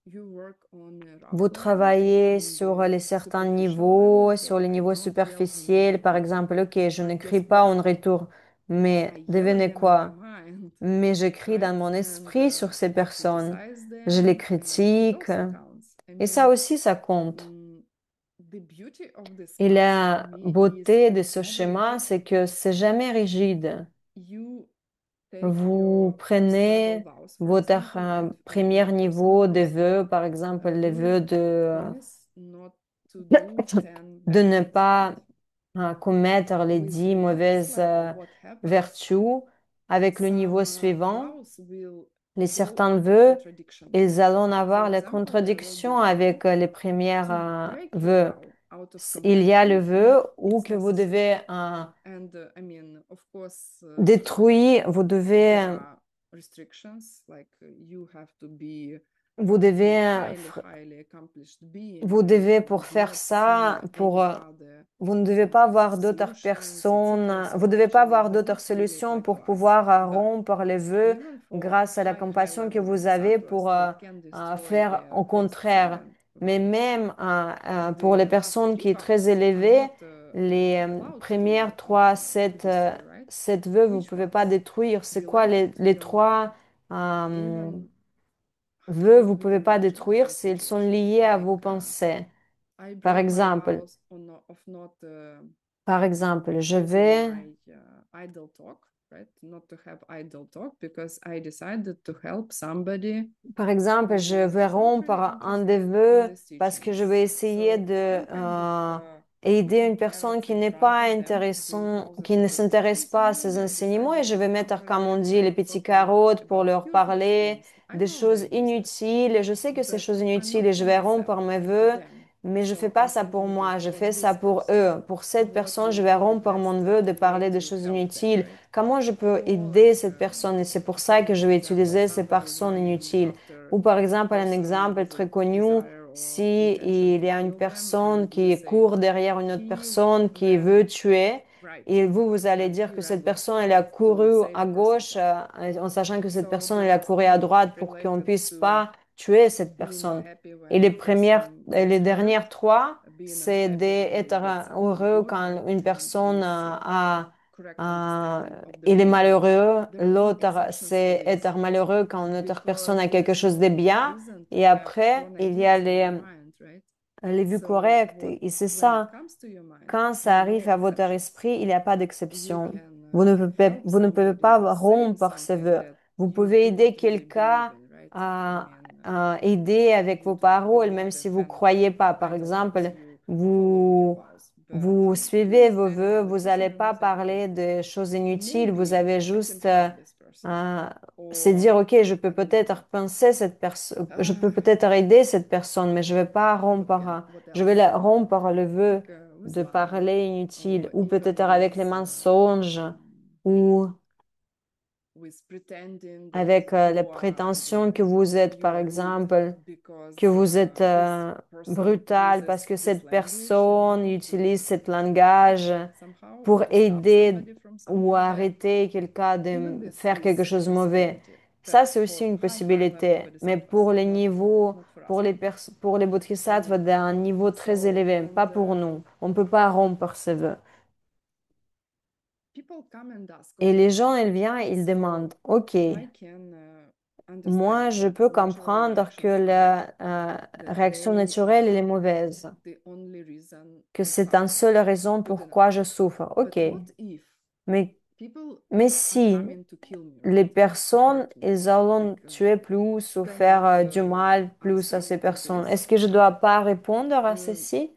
you work on a rough Vous level, travaillez on sur the les certains superficial level, niveaux, sur so les I niveaux don't yell on my superficiels. Par own, exemple, ok, je but ne guess crie pas what? en retour, mais I yell devinez again in my quoi? mind, Mais je crie right? dans mon And esprit sur ces I personnes. criticize Je les them, and it critique. also counts. I Et ça mean, aussi, ça compte. mm, the beauty of this Et path for la me is beauté de it's ce never chemin, rigid. c'est que c'est jamais rigide. You take Vous your first level prenez vows, for votre example, right? When premier a person niveau de wants vœux, par exemple les vœux you promise not to do 10 de bad ne things, right? pas commettre les With 10 the next mauvaises level, what happens? vertus. Avec le niveau Some suivant, vows will les go certains into vœux, contradiction. ils allons For avoir la example, there will be contradiction vow avec les premières to break your vœux. vow out of Il y a le compassion if vœu où it's que vous necessary. devez And I mean, of course, détruire, there are restrictions, like you have to be vous a devez highly, highly accomplished being, Vous and devez, you pour would faire not see ça, any other vous ne devez pas avoir d'autres solutions, personnes, etc. vous So devez pas actually, it avoir does d'autres not create solutions like pour class, pouvoir but rompre les vœux even for grâce à la high compassion que level vous avez bodhisattvas pour that can destroy faire their au first contraire. seven Mais vows, même pour les the last personnes three qui est très vows are élevée, not les allowed premières to destroy, right? sept vœux, vous Which pouvez pas ones? détruire. C'est The quoi left, les the middle, trois euh, even vœux, how vous we pouvez can pas imagine détruire different s'ils sont situations. liés à Like vos pensées. I Par break my exemple, vows on of not Par exemple, je using vais, my idle talk. right? Not to have idle talk because I decided to help somebody Par exemple, who je is vais not really rompre un des interested in vœux these parce que je teachings. vais essayer So de I'm kind of aider putting une personne carrots qui in n'est front pas of them, doing intéressant, all the qui ne s'intéresse conversations, pas and à then ces I enseignements et decided je vais to mettre, go comme on ahead dit, les and petits talk a little bit carottes pour about leur useless parler things. I des know choses they use it, inutiles. Et je sais que ces but choses I'm inutiles not et for je vais myself, rompre mes I'm for vœux, them. mais je fais So pas I'm ça pour thinking, okay, moi, je for fais ça this pour person, eux. Pour cette what personne, je will vais be the rompre mon best vœu de way parler des to choses help them, inutiles. right? Comment je peux Or aider like, cette personne? Et c'est pour ça say que je for vais example, utiliser ces somebody personnes going inutiles. after Ou par a exemple, un person exemple with a très connu, desire or si intention il to y a une kill them, personne and you qui say court derrière une autre he personne qui ran veut tuer, right, et vous allez and dire he que ran cette left personne, elle a to couru save à person's gauche, life. en sachant que cette So personne, elle a that's couru à kind of droite pour qu'on related puisse to pas tuer cette being more personne. happy Et when les a premières, person et les gets hurt, dernières trois, being c'est unhappy when d'être they get something heureux good, quand right? une And personne this correct euh, understanding of the il est meaning. malheureux. There are no L'autre, exceptions for c'est this être malheureux quand une autre personne because a the quelque chose de small bien. reason to Et have après, one il y idea a in your mind, right? les vues So correctes. what Et c'est when it ça. comes to your mind, Quand there ça are arrive no à votre exceptions. esprit, il n'y a pas You d'exception. can help Vous ne pouvez somebody pas saying rompre ce something vœu. that Vous you pouvez do aider not really believe quelqu'un in, right? I à, mean, à aider avec you vos do paroles, believe même that si vous ne when croyez pas. Par idle talks, exemple, you follow your vous, vows, but vous here suivez is vos kind of vœux, vous repetition n'allez and pas not like this. parler de choses inutiles, vous Maybe avez I can juste help this person, euh, c'est or dire, OK, je peux I don't know. peut-être penser cette personne, je Uh, peux peut-être aider cette personne, mais je vais pas what je vais else? rompre le vœu Like with de lying, parler inutile, or ou peut-être even avec les mensonges, ou with pretending that avec les you are prétentions que idle, vous êtes, you par are good exemple, que because vous êtes this person brutal parce uses que this cette language, personne to utilise cet langage somehow pour stop aider somebody from ou something bad. arrêter quelqu'un Even de this faire quelque is a chose de mauvais. possibility, but Ça, c'est aussi for une high level possibilité. Mais bodhisattvas, pour les not niveaux, not for pour us. pour les bodhisattvas d'un niveau très So élevé, pas and pour nous. On ne peut pas rompre ce vœu. people come and ask, Et les okay, gens, ils viennent, ils demandent, so OK, I can moi, understand je that peux natural comprendre que reactions are bad, la that réaction they naturelle, elle est are mauvaise, the only reason que I c'est une suffer. seule raison Good enough. pourquoi je souffre. OK, But what if mais, people mais are si coming to kill me, les right? To personnes, hurt me? ils allont Like tuer plus ou kind faire of du mal plus à ces uncertainty to personnes, this. est-ce que je dois pas répondre à Uh, ceci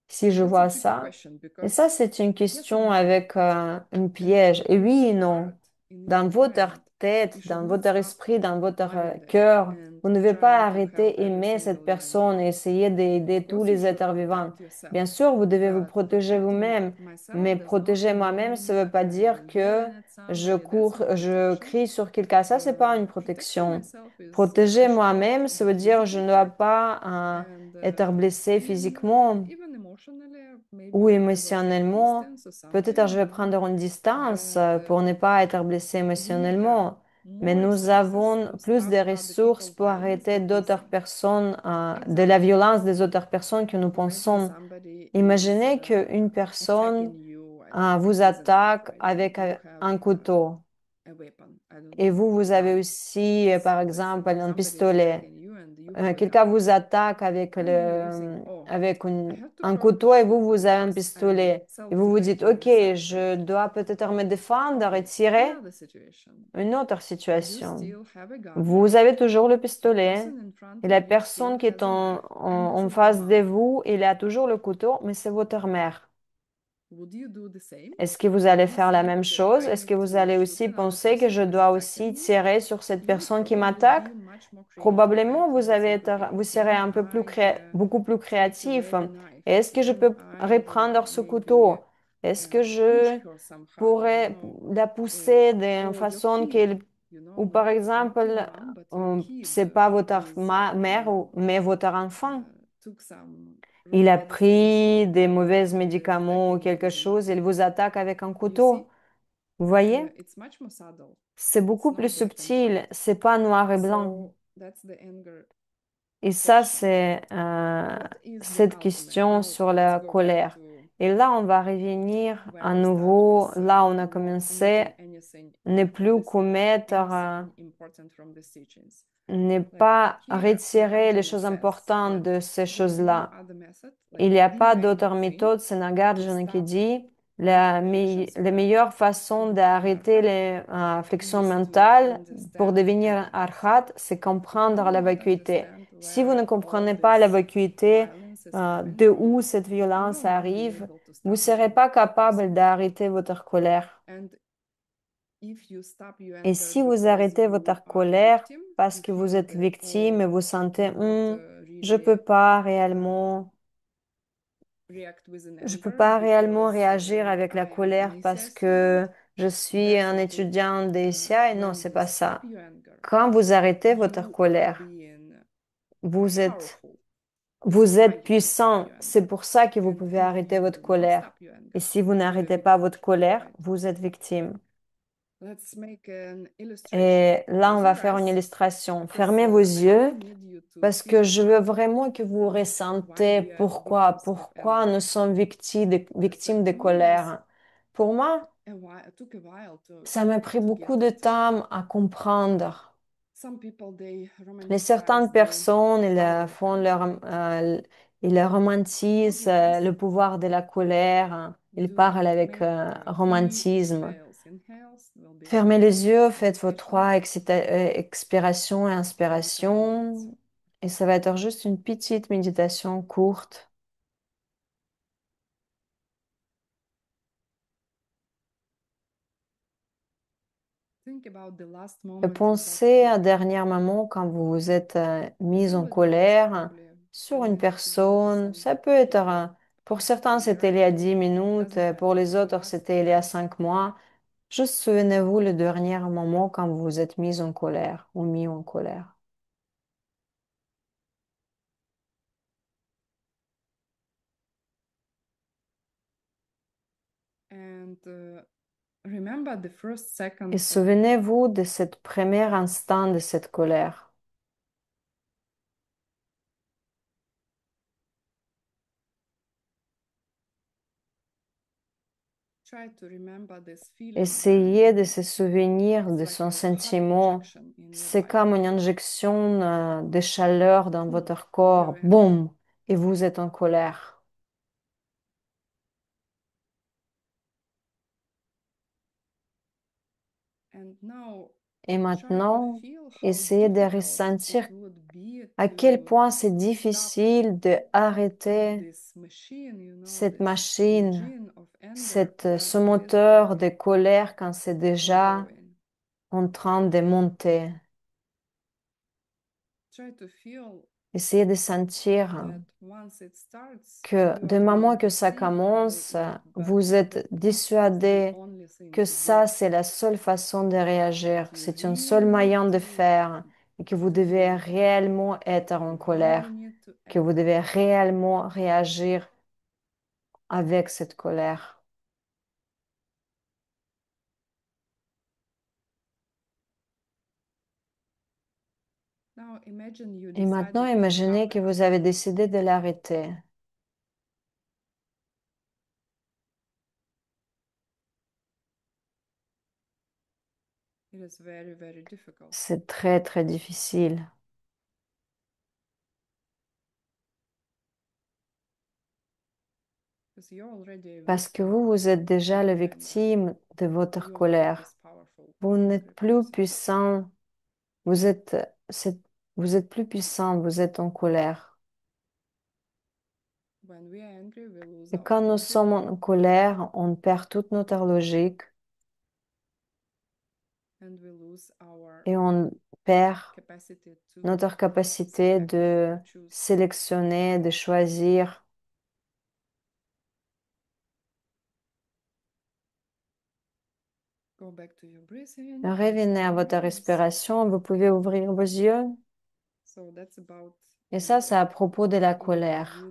si je that's a vois tricky ça? question Et ça, because c'est une yes and question no. avec un And piège. Et in oui et your non. heart, in Dans your votre mind, tête, you should dans not votre stop esprit, dans votre valuing them cœur, and vous ne devez pas trying to help arrêter every aimer cette single living being. personne et essayer d'aider Of tous course, you les should êtres vivants. protect yourself, Bien sûr, vous devez vous but protéger protecting vous-même, myself mais does not protéger moi-même, ça mean ne veut pas dire que yelling at somebody. That's not je protection. crie sur quelqu'un. Ça, c'est pas une Protecting protection. myself is to Protéger show up moi-même, ça veut dire je physically ne dois here pas and être blessé physiquement even emotionally, ou maybe I will take a émotionnellement. distance or Peut-être je something, vais prendre une distance but pour ne pas être blessé we have émotionnellement. Mais more nous resources avons to plus de stop other ressources people's pour violence arrêter than we d'autres think. personnes, de la Example, violence des autres personnes que nous imagine pensons. somebody is Imaginez qu'une personne attacking you, I don't know, vous with a knife, attaque right? And avec you have un couteau. a weapon, I don't Et know, vous a avez gun. aussi, par But exemple, un somebody is pistolet. attacking you and you have a Quelqu'un gun. vous attaque Finally, you think, oh, avec I have to un couteau et approach. vous, vous Of avez un course, I'm pistolet. Et vous vous dites, self-defending OK, myself, right? je dois peut-être me défendre et Okay, tirer. another situation. Une autre You situation. still have a gun. Vous avez toujours le The pistolet person in front et of la you still personne qui est has a knife and this en is your face de mom. vous, il a toujours le couteau, mais c'est votre mère. Would you do the same? Est-ce que vous allez You faire la think, même okay, chose? I Est-ce que need vous to allez shoot aussi another penser que person je who is dois attacking aussi me? tirer sur cette You would personne qui probably m'attaque? be much more creative, right? Probablement, You would think, okay, vous serez can un peu plus I beaucoup plus take a créatif. ready knife? Et est-ce que je Can peux I reprendre ce maybe couteau? Est-ce que push je her somehow, pourrais la Uh, pousser d'une or your façon kid, qu'elle, ou par not your exemple, mom, but your kid c'est pas who votre is, mère, mais votre enfant. took some Il wrong a medicines pris and des mauvais is médicaments ou attacking you quelque with a chose, knife. il vous attaque avec un You couteau. see, Vous voyez? it's much more subtle. C'est It's beaucoup plus not black and subtil, white. c'est pas noir et blanc. So that's the anger Et ça, question. c'est What is the cette ultimate? question Now sur let's la go back colère. to Et là, on va revenir where à we start nouveau, with là, on a not commencé, omitting anything ne from plus this text, commettre, anything important from these teachings. ne Like pas here, retirer les Nagarjuna choses says importantes that de ces there is no choses-là. other method, like Il n'y a the pas main d'autre thing méthode, c'est to Nagarjuna qui stop dit, La meilleure façon d'arrêter les flexions mentales pour devenir arhat, c'est comprendre la vacuité. Si vous ne comprenez pas la vacuité, de où cette violence arrive, vous ne serez pas capable d'arrêter votre colère. Et si vous arrêtez votre colère parce que vous êtes victime et vous sentez, je peux pas réellement, je peux pas réellement réagir avec la colère parce que je suis un étudiant des SCI, non, c'est pas ça. Quand vous arrêtez votre colère, vous êtes, vous êtes puissant. C'est pour ça que vous pouvez arrêter votre colère. Et si vous n'arrêtez pas votre colère, vous êtes victime. Et là, on va faire une illustration. Fermez vos yeux parce que je veux vraiment que vous ressentez pourquoi nous sommes victimes de colère. Pour moi, ça m'a pris beaucoup de temps à comprendre. Les certaines personnes, ils romantisent le pouvoir de la colère. Ils parlent avec romantisme. Fermez les yeux, faites vos trois expirations et inspirations. Et ça va être juste une petite méditation courte. Et pensez à dernier moment quand vous vous êtes mis en colère sur une personne. Ça peut être, pour certains, c'était il y a 10 minutes, pour les autres, c'était il y a 5 mois. Juste souvenez-vous le dernier moment quand vous vous êtes mis en colère ou mis en colère. Et souvenez-vous de cette premier instant de cette colère. Essayez de se souvenir de son sentiment. C'est comme une injection de chaleur dans votre corps. Boum! Et vous êtes en colère. Et maintenant, essayez de ressentir à quel point c'est difficile de arrêter cette machine, ce moteur de colère quand c'est déjà en train de monter. Essayez de sentir que du moment que ça commence, vous êtes dissuadé que ça, c'est la seule façon de réagir. C'est un seul moyen de faire et que vous devez réellement être en colère, que vous devez réellement réagir avec cette colère. Et maintenant, imaginez que vous avez décidé de l'arrêter. C'est très, très difficile parce que vous êtes déjà la victime de votre colère. Vous n'êtes plus puissant, vous êtes, c'est- vous êtes plus puissant, vous êtes en colère. Et quand nous sommes en colère, on perd toute notre logique et on perd notre capacité de sélectionner, de choisir. Revenez à votre respiration, vous pouvez ouvrir vos yeux. Et ça, c'est à propos de la colère.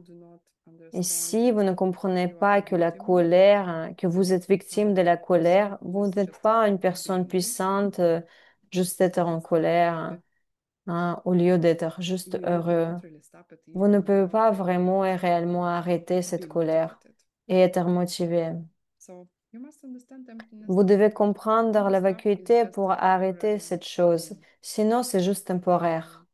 Et si vous ne comprenez pas que la colère, que vous êtes victime de la colère, vous n'êtes pas une personne puissante, juste être en colère, au lieu d'être juste heureux. Vous ne pouvez pas vraiment et réellement arrêter cette colère et être motivé. Vous devez comprendre la vacuité pour arrêter cette chose. Sinon, c'est juste temporaire.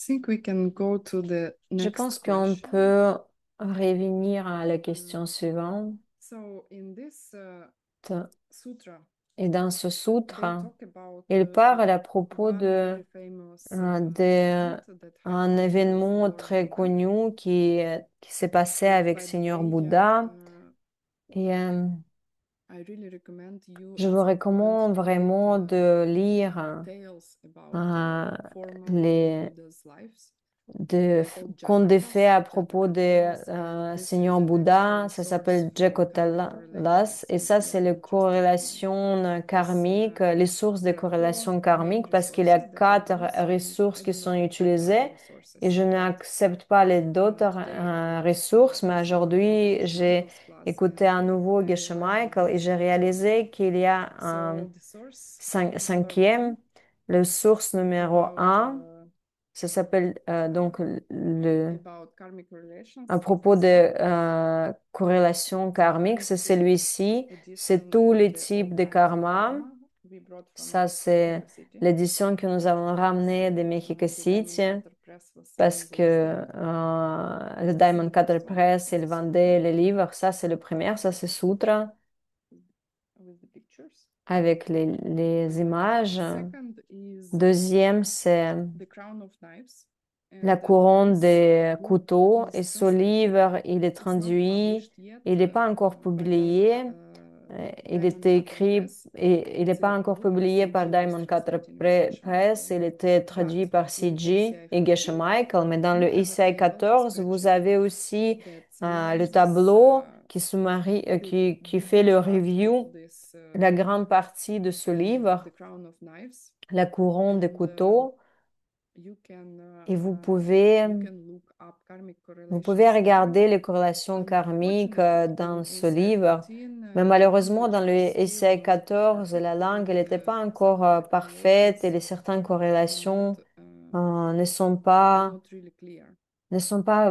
think we can go to the Je next pense qu'on question. peut revenir à la question suivante. So in this sutra, Et dans ce they sutra, talk about il parle à propos one de, very famous de event that un happened with événement Lord très Buddha. connu qui s'est passé And avec by the Seigneur way, Bouddha. Et I really recommend you je at vous some point recommande to read vraiment de lire tales about euh, former Lord les Buddha's lives called contes de fées Jatakas. à propos de Jatakas, and this is Seigneur an Bouddha. excellent Ça source s'appelle for karmic Jekotalas. correlations Et if ça, you c'est are les interested in corrélations this. karmiques, les sources des There are four corrélations main karmiques, parce qu'il y a resources that are quatre used, and ressources I qui do sont not accept other utilisées. Et resources. je But n'accepte pas les d'autres today I will ressources, mais follow the aujourd'hui, Geshe j'ai Michael's class, écouté and à nouveau I Geshe realized that Michael et this j'ai is the fourth. réalisé qu'il y a un So the source cinquième, le source numéro about un. Ça s'appelle about karmic à relations, propos de corrélation karmique, c'est fifth celui-ci. C'est edition tous of les the types Old de Times karma. Dharma we brought from Ça, c'est Mexico City. l'édition que nous avons ramenée de Mexico The Diamond City Cutter Press was parce selling que those then. le This Diamond is the Cutter first one Press, with il the sutra, vendait les livres. Ça, c'est le premier. Ça, c'est Sutra with the pictures. avec les images. Second is Deuxième, c'est the Crown of Knives. la And couronne this des book couteaux. Et is ce translated. livre, il est It's not traduit. published yet Il n'est pas encore publié. Il Diamond était Cutter écrit Press. et il n'est The pas encore book publié par CG was Diamond Cutter translated in Geshe Press. Michael, Il était but traduit par in CG ACI et Geshe 14 Michael. Mais dans you le have a ACI table, a 14, vous spreadsheet avez aussi that le summarizes tableau qui, qui the fait big le part of review, this la grande partie de ce livre, the Crown of Knives, la couronne des and couteaux. you can Et you can look up karmic vous pouvez correlations there. regarder les corrélations karmiques Unfortunately, dans in ce ACI livre. 14, Mais the malheureusement, dans language le was still essai not 14, perfect, la langue, elle and n'était pas some encore of the parfaite et correlations certaines are not corrélations ne sont are pas, not really clear.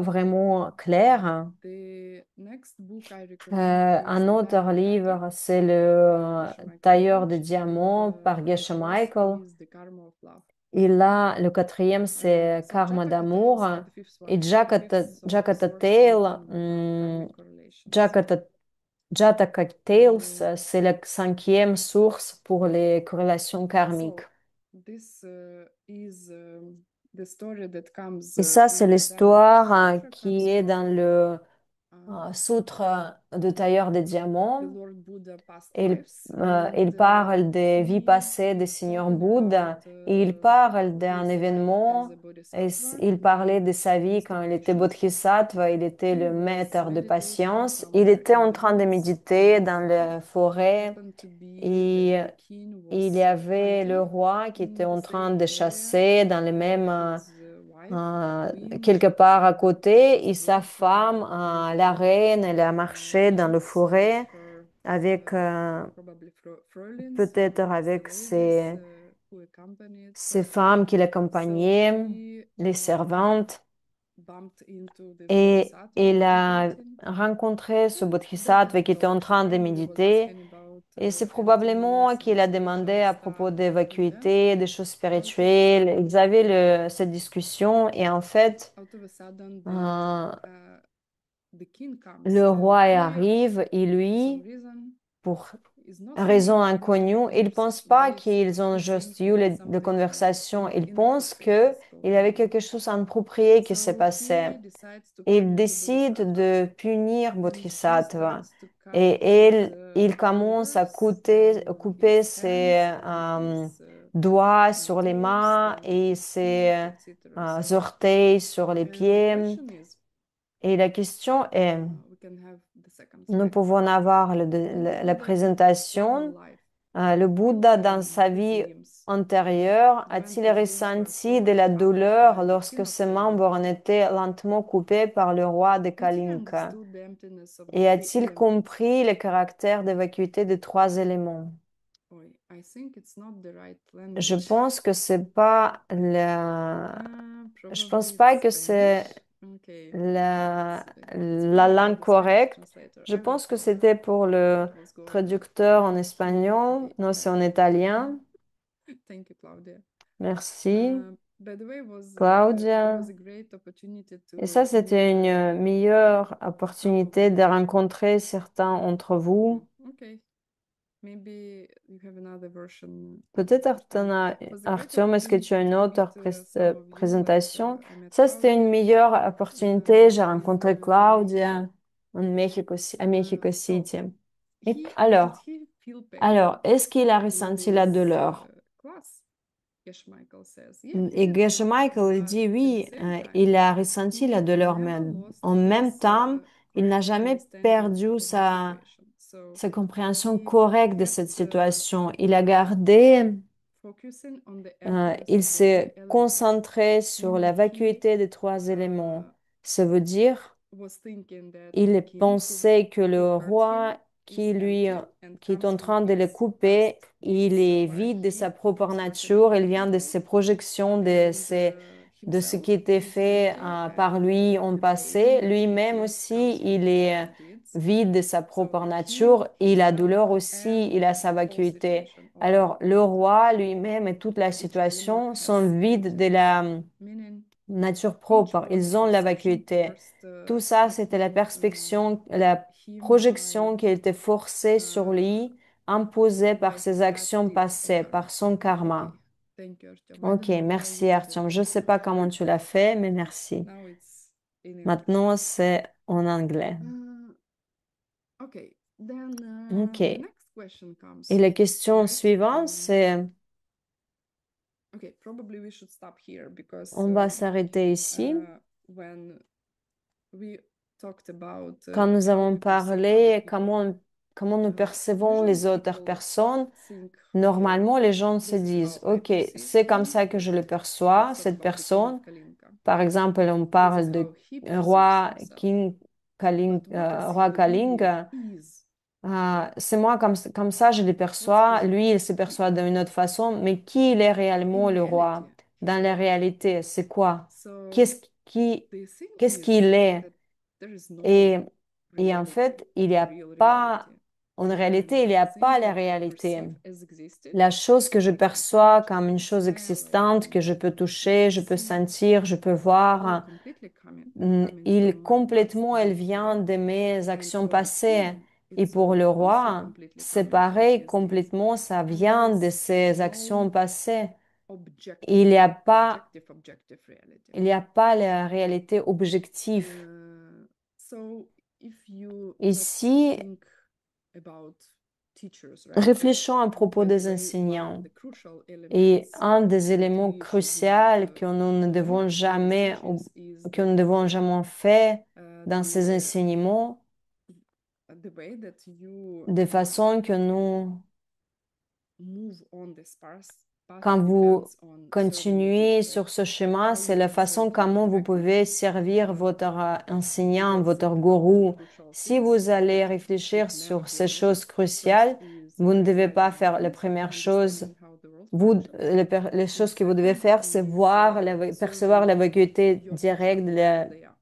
vraiment claires. The next book I recommend is Un The autre Diamond Cutter livre, c'est le by Geshe Michael Tailleur de Page, and diamants par the Geshe fourth Michael. is The Karma of Love. Et là, le quatrième, c'est So Karma Jataka d'amour. Tales are the fifth one, Et fifth Jakata source Tale, written about karmic correlations. Jakata Jataka Tales, c'est la cinquième source pour les corrélations karmiques. So this is the story that comes Et ça, c'est in the Diamond l'histoire Cutter Sutra, qui comes est dans from le uh, Sutre de Tailleur des the Diamants. Lord Buddha past Et lives, and il parle des vies he passées des is seigneurs talking about Bouddha. Et il parle d'un his life as événement. a Et bodhisattva il parlait de sa vie with quand il était patience. bodhisattva. Il était He le was maître de meditating patience. Il alone était in en the train de woods, méditer dans and la it forêt. happened to be that Et the king il y was avait le hunting roi qui était in the en train same de area chasser dans le where même, his wife, the queen, quelque part à côté. was Et sa walking femme, with la reine, elle a marché dans la maids of forêt her, avec probably Freuleins, peut-être the avec ladies who accompanied ses her. femmes qui So l'accompagnaient, he les servantes. bumped into this Et bodhisattva il a meditating. rencontré ce And that bodhisattva qui était en episode, train de he was méditer. asking about Et c'est probablement emptiness qu'il and a spiritual demandé à propos stuff des with them. vacuités, des choses spirituelles. Ils Sudden, avaient cette discussion et en fait, out of a sudden, euh, the king comes, le and roi he, arrive et for some lui, reason, pour is not raison thinking about the inconnue, ils ne pensent conversation pas they qu'ils ont he juste thinks eu that de something conversation. Ils pensent inappropriate qu'il is y going avait on. quelque chose d'approprié qui s'est So passé. he decides to Il punish the décide bodhisattva, de punir and he Bodhisattva starts to cut et his il commence à fingers and couper his ses hands and his doigts sur les toes mains and et feet, ses etc., etc. orteils sur les And the pieds. question is, Et la question est, we can have the second nous slide. pouvons avoir Lord la Buddha in his former présentation. life, Le in Bouddha, dans training sa his vie limbs, antérieure, when a-t-il his limbs were ressenti de la cut off by douleur the lorsque king of ses membres Kalinka, en étaient lentement coupés par le roi de and he Kalinka? understood the emptiness of the Et three a-t-il elements. compris le caractère de vacuité des trois éléments? I think it's not the right Je language. pense que c'est pas la... Je pense Probably pas it's que c'est Spanish. Okay, it's la probably for langue the Spanish correcte. translator. Je I will pense que follow c'était pour le what was going on. traducteur en espagnol. Okay, Non, c'est en italien. thank you, Claudia. Merci. by the way, it was Claudia. a great opportunity Et ça, to meet c'était une meilleure some of opportunité de you. rencontrer certains d'entre vous. Okay, maybe you have another version, Peut-être Artyom. It was a great Artyom, est-ce que tu as opportunity une to autre meet some of you, like présentation? I met Ça, c'était une Claudia, meilleure opportunité. J'ai and rencontré Claudia en Mexico, à Mexico so City. Et he did alors, he feel pain alors, est-ce qu'il a in ressenti la this douleur? class? Gesh Michael says, yeah, he Et did, Geshe Michael il but dit at the oui, same time, il a ressenti la he douleur, mais never lost en même his temps, il n'a correct jamais understanding perdu of the situation. So sa compréhension he correcte de cette kept situation. Il a gardé, focusing on the evidence il of the three s'est elements, concentré sur la meaning he vacuité des trois uh, éléments. Ça veut dire, was thinking that the il king pensait que who le hurt him roi is qui empty and qui est comes en from train de le his past couper, il deeds est while vide de sa he propre constructed nature, il vient everything de ses projections, and de ce himself qui était is fait empty par and lui en the pain passé. that he Lui-même feels comes aussi, from il his est deeds. vide de sa So propre he nature et la himself douleur aussi, and il a sa the whole vacuité. situation Alors, overlap. le roi lui-même et toute la Each element situation sont has vides de emptiness, la meaning nature each propre. one's Ils ont la perception vacuité. forced Tout ça, c'était la upon perspection, la him by projection qui était forcée sur uh, lui, imposée par by ses his past actions deeds. passées, Okay, par son karma. okay. Thank you, Artyom. I Ok, don't know how merci you did it, Artyom. Je ne but sais pas comment tu l'as fait, mais merci. now it's in English. Maintenant, c'est en anglais. Uh, okay, then Ok. the Et next question comes, la question right? suivante, c'est, Okay, probably we should stop here because on va s'arrêter ici. when we talked about Quand nous how avons we perceive other parlé, people, comment nous percevons usually les autres people personnes, think, okay, normalement, les gens se this is disent, how I OK, perceive c'est comme him. ça que je le perçois, Let's talk cette about the king of personne. Kalinka. Par exemple, on This is parle de how he perceives himself. But what is Roi he really Kalinga. is? C'est moi comme ça, je le What's perçois. his Lui, il se perçoit d'une autre façon. Mais qui il est in réellement le roi? reality? Dans la réalité, c'est quoi? So Qu'est-ce qui, the thing qu'est-ce is qu'il est? that there is no Et, et en reality, fait, il n'y a real pas, reality. en réalité, The il n'y a thing pas la that I réalité. perceive as existing, La chose que je I can perçois touch, I comme une can chose smell, I existante, que can je peux toucher, je peux see, sentir, je peux it's all voir, completely coming from my past complètement, elle deeds, vient right? de mes And actions for the passées. king, Et it's pour le also roi, completely c'est coming from pareil, his deeds. complètement, ça And there vient de is ses actions no passées. objective, Il n'y a pas, objective reality. il n'y a pas la réalité objective. So if you not Ici, think about teachers, right? réfléchissons à And propos by the des way, one of enseignants. the crucial Et elements un des that éléments we should not cruciaux que nous ne omit devons from these jamais, teachings is que nous that ne devons jamais faire dans ces the enseignements, the way that you de façon que nous, move on this path quand vous depends on serving the continuez teacher, right? sur ce chemin, How c'est you la can façon serve him comment vous correctly. pouvez servir votre enseignant, That's votre one of the gourou. crucial Si things vous allez that réfléchir should never sur be ces omit. choses First cruciales, is vous ne devez pas realizing the faire la principle, première chose. understanding how the world functions. Les And choses que vous devez second faire, c'est is voir, percevoir serving la vacuité your teacher directe wherever they are.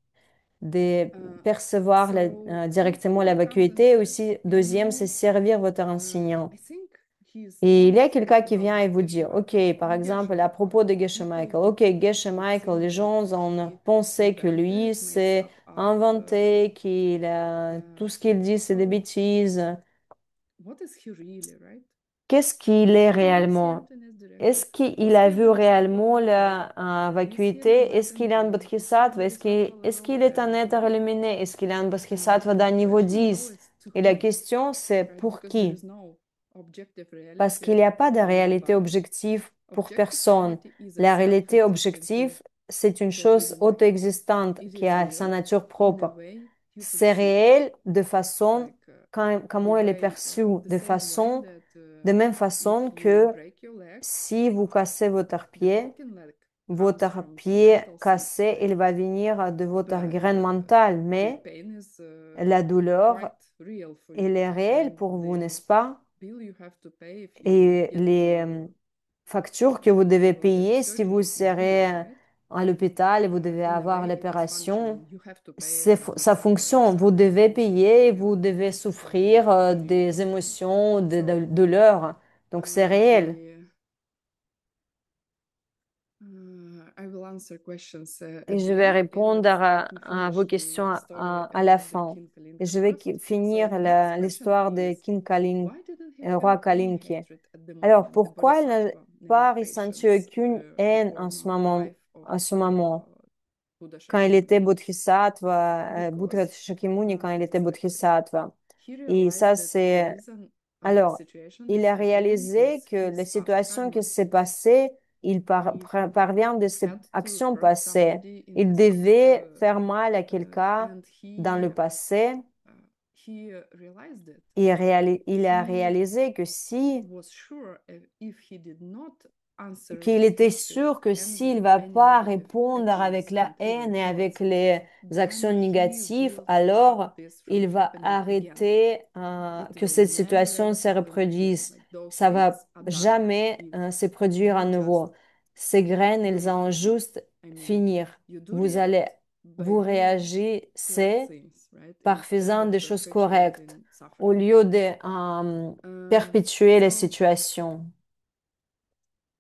de Uh, percevoir so if directement la he comes and vacuité. says, Aussi, you deuxième, c'est know, servir votre enseignant. I think he's Et il y a honest quelqu'un qui about vient et vous Geshe dire, OK, Michael. par On Geshe exemple, à Michael, propos de Geshe people Michael, OK, Geshe would Michael, les think that gens ont he pensé que lui, invented, made c'est stuff up. inventé, qu'il a, tout ce qu'il dit, c'est des So bêtises. what is he really, right? Qu'est-ce qu'il est He didn't see réellement? emptiness directly. Est-ce qu'il Is a he a vu réellement bodhisattva? la Is he an vacuité? Est-ce qu'il enlightened est un being? Is he a bodhisattva? bodhisattva Est-ce level? qu'il est un être illuminé? Est-ce qu'il est un And bodhisattva d'un the niveau question, of 10? course, is to Et la whom, question, c'est right? pour Because there qui? is no objective Parce reality qu'il n'y a pas de for réalité nobody. objective pour Objective personne. reality is a La réalité self-existent objective, thing c'est une that is chose like, auto-existante it qui is a sa real nature in a propre. way you C'est perceive it, réel de façon, like the comment elle est way, perçue, the same way that de même if façon you que break your leg, si vous cassez the broken leg comes votre from the pied mental seat, cassé, right? il va venir de votre But graine mentale, the mais pain is la douleur, quite real for elle you, est réelle and pour vous, the n'est-ce pas? bill you have to pay if you Et get les factures que vous devez to the payer si vous surgery is serez real, right? à l'hôpital et vous devez In a avoir way, it is l'opération, functioning. You have to pay and ça fonctionne. Vous something devez goes into payer, your vous devez body souffrir des immediately. émotions, de So douleurs. Donc c'est réel. the answer questions Et at je the vais end, and répondre let me à finish vos the questions story à la about the fin. King Et Kalinka je vais first. finir So next question l'histoire de is, King Kalin, why didn't he le roi feel any Kalinki. hatred at the Alors, moment? The pourquoi il n'a Bodhisattva named pas ressenti Patience, aucune the haine en ce former moment, wife of à ce moment, Buddha quand il était Shakyamuni, Bodhisattva, Buddha because Shakyamuni, quand il était exactly Bodhisattva. he Et realized ça, that the c'est... reason the Alors, situation il is a happening réalisé is que la his past situation qui karma. s'est passée, He parvient de ses had to actions hurt passées. somebody in Il this life, devait faire mal à quelqu'un and dans le passé. he realized it. Il a He réalisé que si was sure if he did not answer qu'il with était hatred sûr que and s'il with va any pas negative répondre avec actions la and haine evil et avec thoughts, les actions then he négatives, will stop alors this from il va happening again. arrêter It que will cette situation never se happen again. reproduise. Like those Ça va seeds are done jamais if se produire à you just nouveau. Ces graines, do elles it. vont juste I mean, finir. you do Vous allez, react by vous doing correct réagissez things, right? par Instead faisant of des choses correctes perpetuating au suffering. lieu de perpétuer les So situations.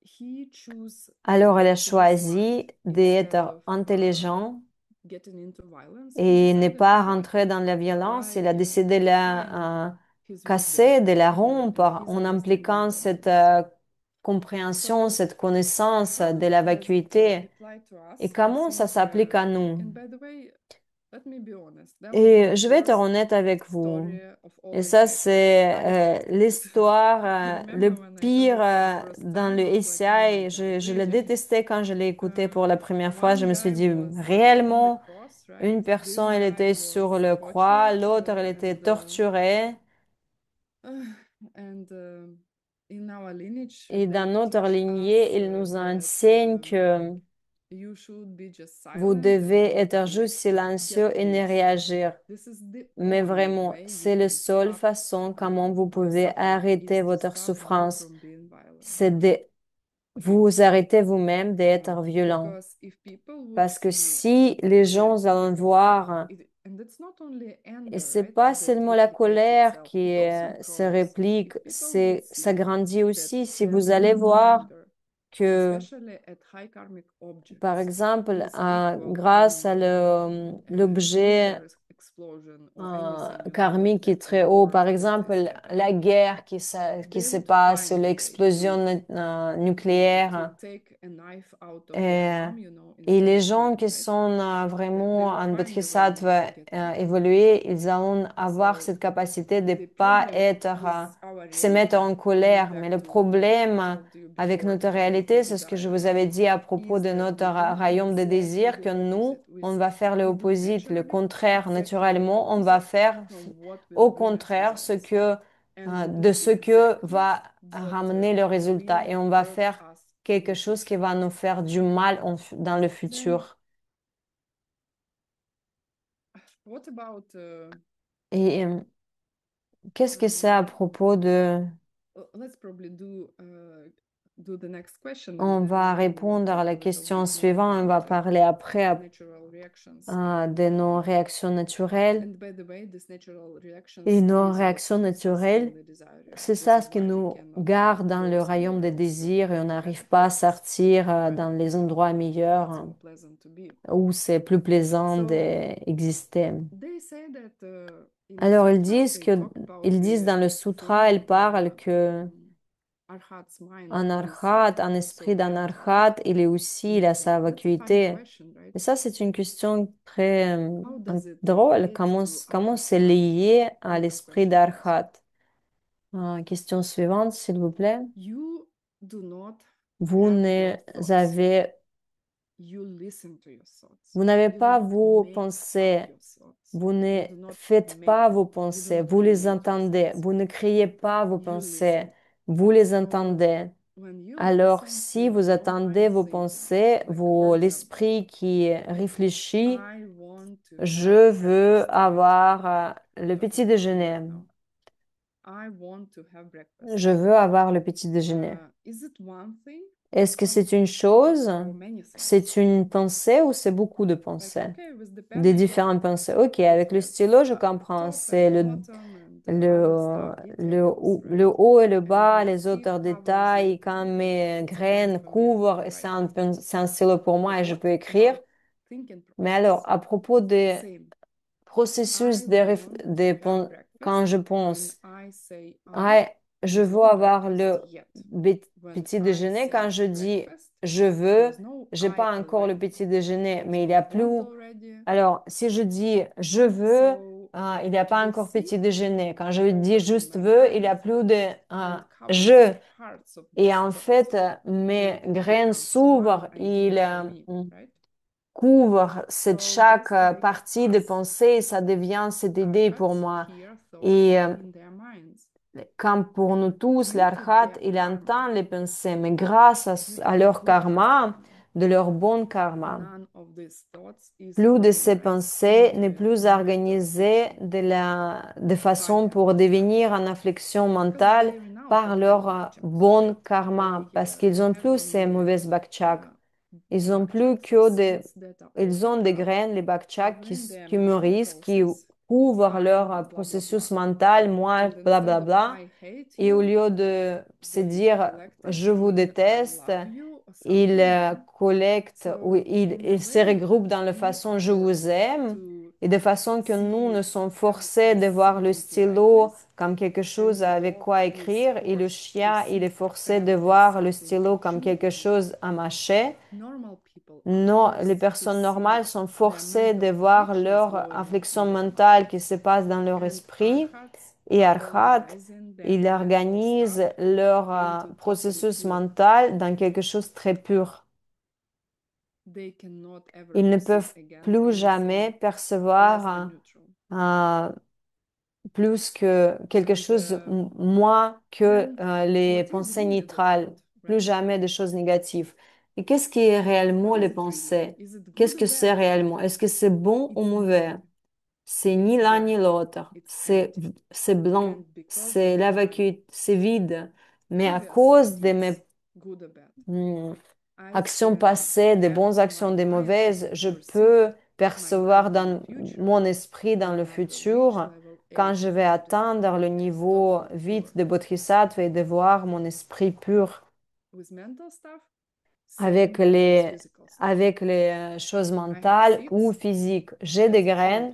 he chose Alors, elle a to be smart choisi instead d'être of intelligent getting into violence and et ne decided pas to rentrer dans la violence. apply Il a décidé de la his wisdom casser, de la and rompre his en understanding impliquant on cette this. compréhension, So cette connaissance how de la does it vacuité. apply to Et us comment ça since s'applique à nous? and by the way, let me be honest, that was the Et je vais être worst honnête avec vous. story of all Et the ça, chapters I c'est hated it. l'histoire, I le remember when I heard pire it for the first dans le time, I was like, oh my ACI. God, Je le really? détestais quand je l'ai écouté pour la première fois. Je One me suis guy dit, was on the réellement, cross, right? une This personne, elle guy était sur was le croix, tortured, l'autre, elle était torturée. and in our lineage, Et dans they notre teach lignée, us il nous that enseigne que you should be just vous silent and devez not être juste get silencieux et ne pissed. réagir. This is the Mais only vraiment, way you c'est la can seule stop façon comment vous your pouvez suffering is arrêter to votre stop you souffrance. from being violent. C'est de vous arrêter vous-même d'être violent. Because if people would Parce que see si les that gens allont for example voir, and it's not only et anger, c'est right, pas that seulement la replicates colère itself, qui it also se grows. réplique, If people would c'est ça see grandit that aussi. Si vous allez having voir anger, que, especially at high karmic par objects, exemple, is equal grâce à to l'objet nuclear explosion or anything, like karmique qui est that, très haut. war Par that exemple, is happening, la guerre qui they se would passe, find a way l'explosion to nucléaire. take a knife out of their Et, arm, et instead les of gens killing, qui right? sont They vraiment would en find a way not bodhisattva to get killed. évolué, ils allont avoir So cette capacité de the pas problem être, with our se mettre reality, en coming colère. Mais back le to what I problème told you avec before notre about the réalité, c'est ce que je desire, vous avais dit à propos is de that notre we do royaume de exactly désir, the que nous, opposite. on va faire le We do opposite, le naturally contraire. exactly the Naturellement, on va opposite faire from what will au bring us contraire results. And we de do ce que exactly va what ramener le résultat. will Et on va hurt faire us in quelque the chose qui future. va nous faire du mal dans le Then futur. what about Et qu'est-ce que c'est à propos de... let's probably do the next question and On then va we'll répondre à talk la a little question bit more suivante. On about va parler après natural reactions de nos réactions naturelles. and by the way, these natural Et reactions nos is what réactions keeps us in naturelles, the desire realm. c'est This ça is ce qui why we nous cannot garde dans le go royaume somewhere des else désirs et on in n'arrive better pas à places, sortir right? dans les endroits Where it's meilleurs more pleasant to be. où c'est plus plaisant So d'exister. they say that in the Alors sutra they talk about ils disent the dans le sutra, form ils of parlent que arhat's mind un is arhat, un also esprit d'un vacuum. arhat, il est aussi, il a sa That's a funny vacuité. question, right? Et ça, c'est une question très How does it drôle. relate to Comment arhat's c'est mind? lié à Next l'esprit question, please. d'arhat? Question suivante, s'il vous plaît. You do not Vous have ne your thoughts. avez, You listen to your thoughts. vous n'avez You pas don't vos make up pensées. your thoughts. Vous ne You do not faites make pas them. vos You do pensées. not Vous les create your entendez. thoughts. Vous ne criez pas vos You pensées. listen. Vous les So entendez. when you Alors, listen to si vous your own attendez mind vos thinking, pensées, like for example, l'esprit qui réfléchit, I want to have je veux breakfast right avoir le petit déjeuner. right now. I want to have breakfast. Je veux avoir le petit déjeuner. Is it one thing or Est-ce que c'est une something chose? or many things? C'est une pensée ou c'est beaucoup de Like pensées? okay, with the pen Des I can différentes pensées. Ok, put avec le here stylo, je the comprends. top and C'est the le bottom le haut et le bas, les hauteurs de taille, quand mes graines couvrent, c'est un stylo pour moi et je peux écrire. Mais alors, à propos des processus quand je pense, ah, je veux avoir le petit déjeuner, quand je dis je veux, j'ai pas encore le petit déjeuner, mais il y a plus. Alors, si je dis je veux, il n'y a pas encore petit déjeuner. Quand je dis juste veux, il y a plus de je. Et en fait, mes graines s'ouvrent, ils couvrent chaque partie de pensée, ça devient cette idée pour moi. Et comme pour nous tous, l'arhat, il entend les pensées, mais grâce à leur karma, de leur bon karma. Plus de ces pensées n'est plus organisées de façon pour devenir en affliction mentale par leur bon karma, parce qu'ils ont plus ces mauvaises bakchak. Ils ont plus que ils ont des graines, les bakchak, qui mûrissent, qui couvrent leur processus mental, moi, blablabla. Et au lieu de se dire, je vous déteste, ils collectent ou ils se regroupent dans la façon je vous aime et de façon que nous ne sommes forcés de voir le stylo comme quelque chose avec quoi écrire et le chien, il est forcé de voir le stylo comme quelque chose à mâcher. Non, les personnes normales sont forcées de voir leur affliction mentale qui se passe dans leur esprit et Arhat, ils organisent leur processus mental dans quelque chose de très pur. Ils ne peuvent plus jamais percevoir plus que quelque chose moins que les pensées neutrales, plus jamais des choses négatives. Et qu'est-ce qui est réellement les pensées? Qu'est-ce que c'est réellement? Est-ce que c'est bon ou mauvais? C'est ni l'un ni l'autre. C'est blanc, c'est la vacuité, c'est vide. Mais à cause de mes hmm, actions passées, des bonnes actions, des mauvaises, je peux percevoir dans mon esprit dans le futur quand je vais atteindre le niveau vite de Bodhisattva et de voir mon esprit pur avec avec les choses mentales ou physiques. J'ai des graines,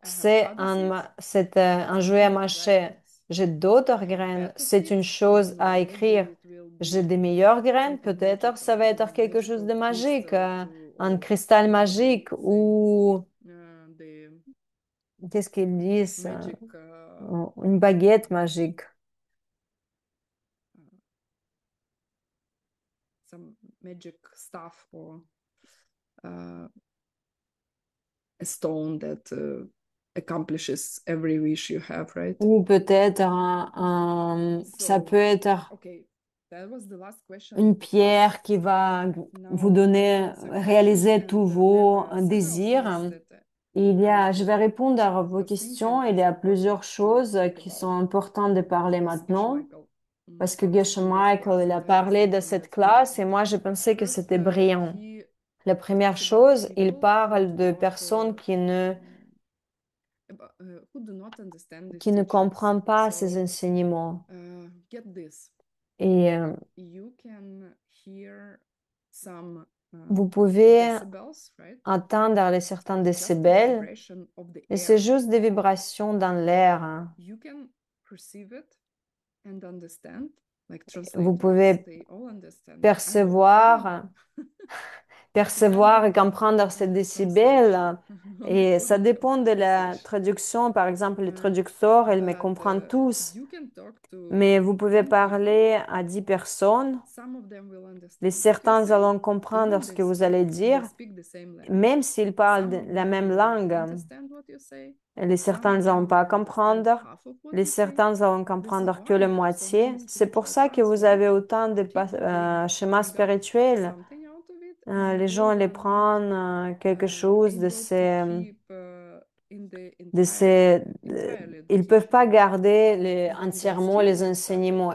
c'est un jouet à mâcher. J'ai d'autres graines, c'est une chose à écrire. J'ai des meilleures graines, peut-être ça va être quelque chose de magique, un cristal magique ou qu'est-ce qu'ils disent, une baguette magique. Ou peut-être ça peut être une pierre qui va vous donner, réaliser tous vos désirs. Je vais répondre à vos questions. Il y a plusieurs choses qui sont importantes de parler maintenant. Parce que Geshe Michael, il a parlé de cette classe et moi, je pensais que c'était brillant. La première chose, il parle de personnes qui ne comprennent pas ces enseignements. Et vous pouvez entendre les certains décibels, et c'est juste des vibrations dans l'air, hein. Vous pouvez percevoir, percevoir et comprendre ces décibels. Et ça dépend de la traduction. Par exemple, les traducteurs, ils me comprennent tous. Mais vous pouvez parler à 10 personnes. Certains allont comprendre ce que vous allez dire, même s'ils parlent la même langue. Certains n'allont pas comprendre. Certains vont comprendre que la moitié. C'est pour ça que vous avez autant de schémas spirituels. Les gens les prennent quelque chose de ces, ils peuvent pas garder entièrement les enseignements.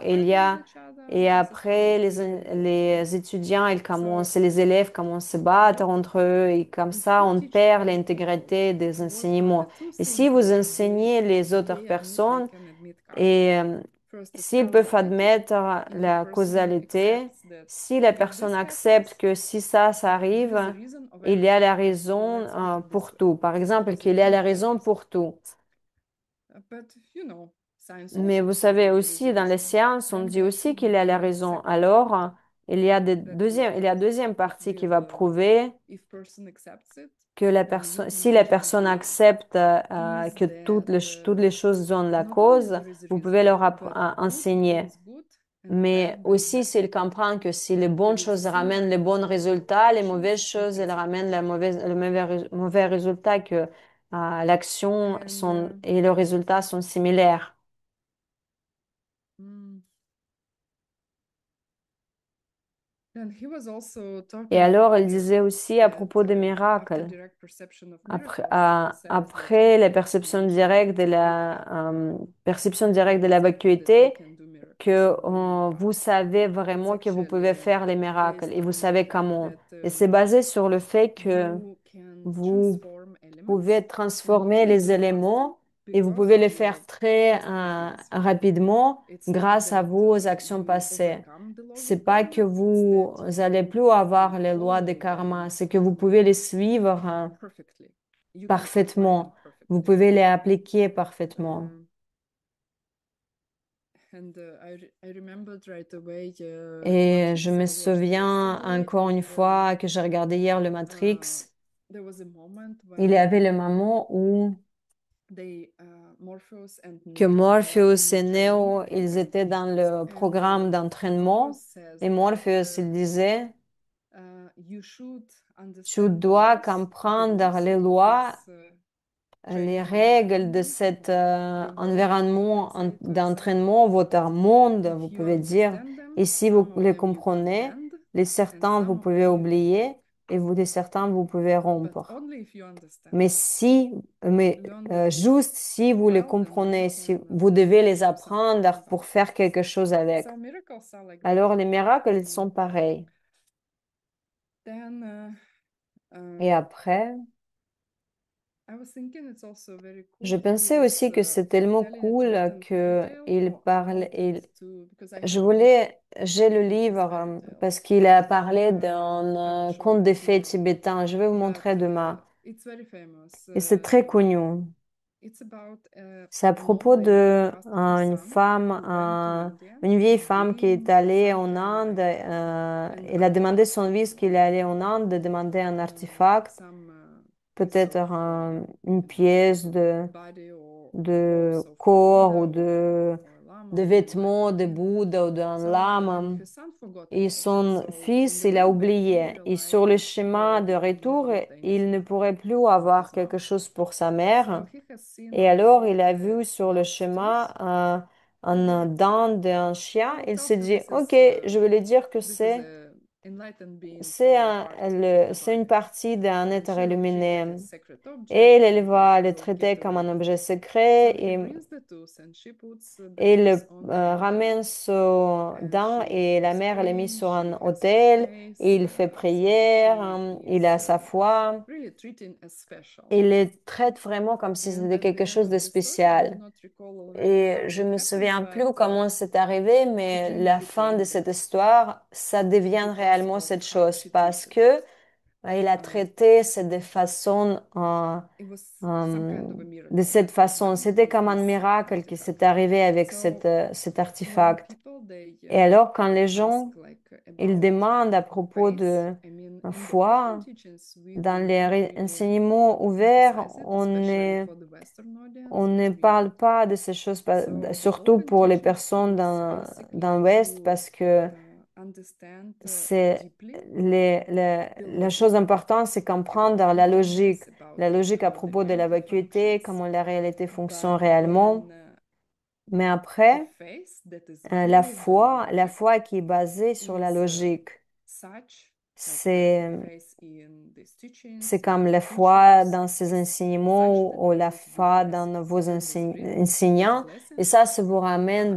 Et après, les étudiants, les élèves commencent à se battre entre eux et comme ça, on perd l'intégrité des enseignements. Et si vous enseignez les autres personnes et s'ils peuvent admettre la causalité, si la personne accepte que si ça arrive, il y a la raison pour tout. Par exemple, qu'il y a la raison pour tout. Mais vous savez aussi, dans les sciences, on dit aussi qu'il a la raison. Alors, il y a deuxième partie qui va prouver que si la personne accepte que toutes les choses ont la cause, vous pouvez leur enseigner. Mais aussi, s'il comprend que si les bonnes choses ramènent les bons résultats, les mauvaises choses, elles ramènent le mauvais résultat, que l'action et le résultat sont similaires. Et alors, elle disait aussi à propos des miracles, après la perception directe de la vacuité, que vous savez vraiment que vous pouvez faire les miracles et vous savez comment. Et c'est basé sur le fait que vous pouvez transformer les éléments et vous pouvez le faire très rapidement grâce à vos actions passées. C'est pas que vous allez plus avoir les lois de karma, c'est que vous pouvez les suivre parfaitement. Vous pouvez les appliquer parfaitement. Et je me souviens encore une fois que j'ai regardé hier le Matrix. Il y avait le moment où que Morpheus et Neo, ils étaient dans le programme d'entraînement. Et Morpheus, il disait, tu dois comprendre les lois, les règles de cet environnement d'entraînement, votre monde, vous pouvez dire. Et si vous les comprenez, les certains, vous pouvez oublier et les certains, vous pouvez rompre. Mais juste si vous les comprenez, si vous devez les apprendre pour faire quelque chose avec. Alors les miracles, ils sont pareils. Et après, je pensais aussi que c'est tellement cool que il parle. J'ai le livre parce qu'il a parlé d'un conte de fées tibétain. Je vais vous montrer demain. Et c'est très connu. C'est à propos de une femme, une vieille femme qui est allée en Inde. Elle a demandé son fils qu'il est allé en Inde de demander un artefact, peut-être une pièce de corps ou de vêtements de Bouddha ou d'un lama. Et son fils, il a oublié. Et sur le chemin de retour, il ne pourrait plus avoir quelque chose pour sa mère. Et alors, il a vu sur le chemin un dent d'un chien. Il s'est dit, OK, je vais lui dire que c'est une partie d'un être illuminé. Et elle va le traiter comme un objet secret et le ramène son dent et la mère l'a mis sur un autel et il fait prière, il a sa foi. Il les traite vraiment comme si c'était quelque chose de spécial. Et je me souviens plus comment c'est arrivé, mais la fin de cette histoire, ça devient réellement cette chose parce que il a traité c'est de cette façon. C'était comme un miracle qui s'est arrivé avec cet artefact. Et alors, quand les gens, ils demandent à propos de foi, dans les enseignements ouverts, on ne parle pas de ces choses, surtout pour les personnes dans l'Ouest, parce que c'est la chose importante, c'est comprendre la logique à propos de la vacuité, comment la réalité fonctionne réellement. Mais après, la foi qui est basée sur la logique, c'est c'est comme la foi dans ces enseignements ou la foi dans vos enseignants. Et ça vous ramène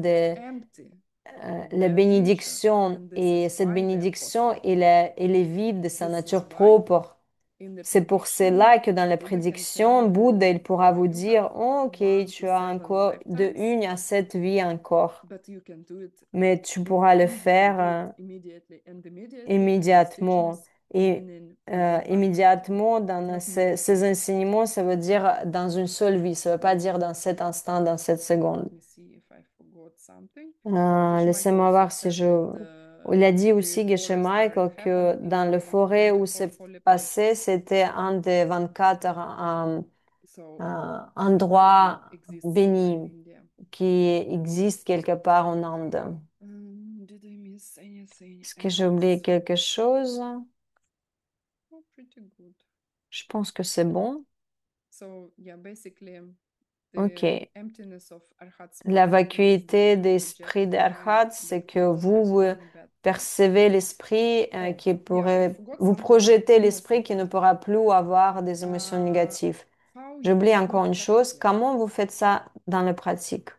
la benediction bénédiction. and this Et is cette why they are bénédiction, possible. elle est vide de sa This is nature why propre. in the C'est pour prediction cela que dans la Buddha can tell prédiction, you, Bouddha, il pourra vous you have dire, ok, 1 to tu as 7 encore de lifetimes, 1 à 7 vies encore, but you can do it mais tu in pourras le and you can faire do it immediately, and immediately these immédiatement. teachings Et meaning in one lifetime, immédiatement, dans not meaning ces enseignements, ça veut dire dans une seule vie, ça ne veut pas dire dans cet instant, dans cette seconde. let me see if I forgot something. Geshe Michael Laissez-moi also voir si said je... that Il a dit the aussi, Geshe forest where it Michael, que happened is dans le in forêt où beautiful c'est holy place, passé, c'était un des 24 so it endroits exists somewhere in bénis India. qui existent quelque part en Inde. Did I miss anything Est-ce que j'ai oublié else? quelque chose? Oh, pretty good. Je pense que c'est bon. So yeah, basically the Ok. emptiness of Arhat's La mind means that vacuité you d'esprit project the mind d'Arhat, c'est that que goes vous in a bad place. percevez l'esprit Oh, qui yeah, I pourrait, forgot vous something projetez almost l'esprit qui ne important. pourra plus avoir des émotions Uh, négatives. how you J'oublie do encore it une chose, practically? comment vous faites ça dans la pratique?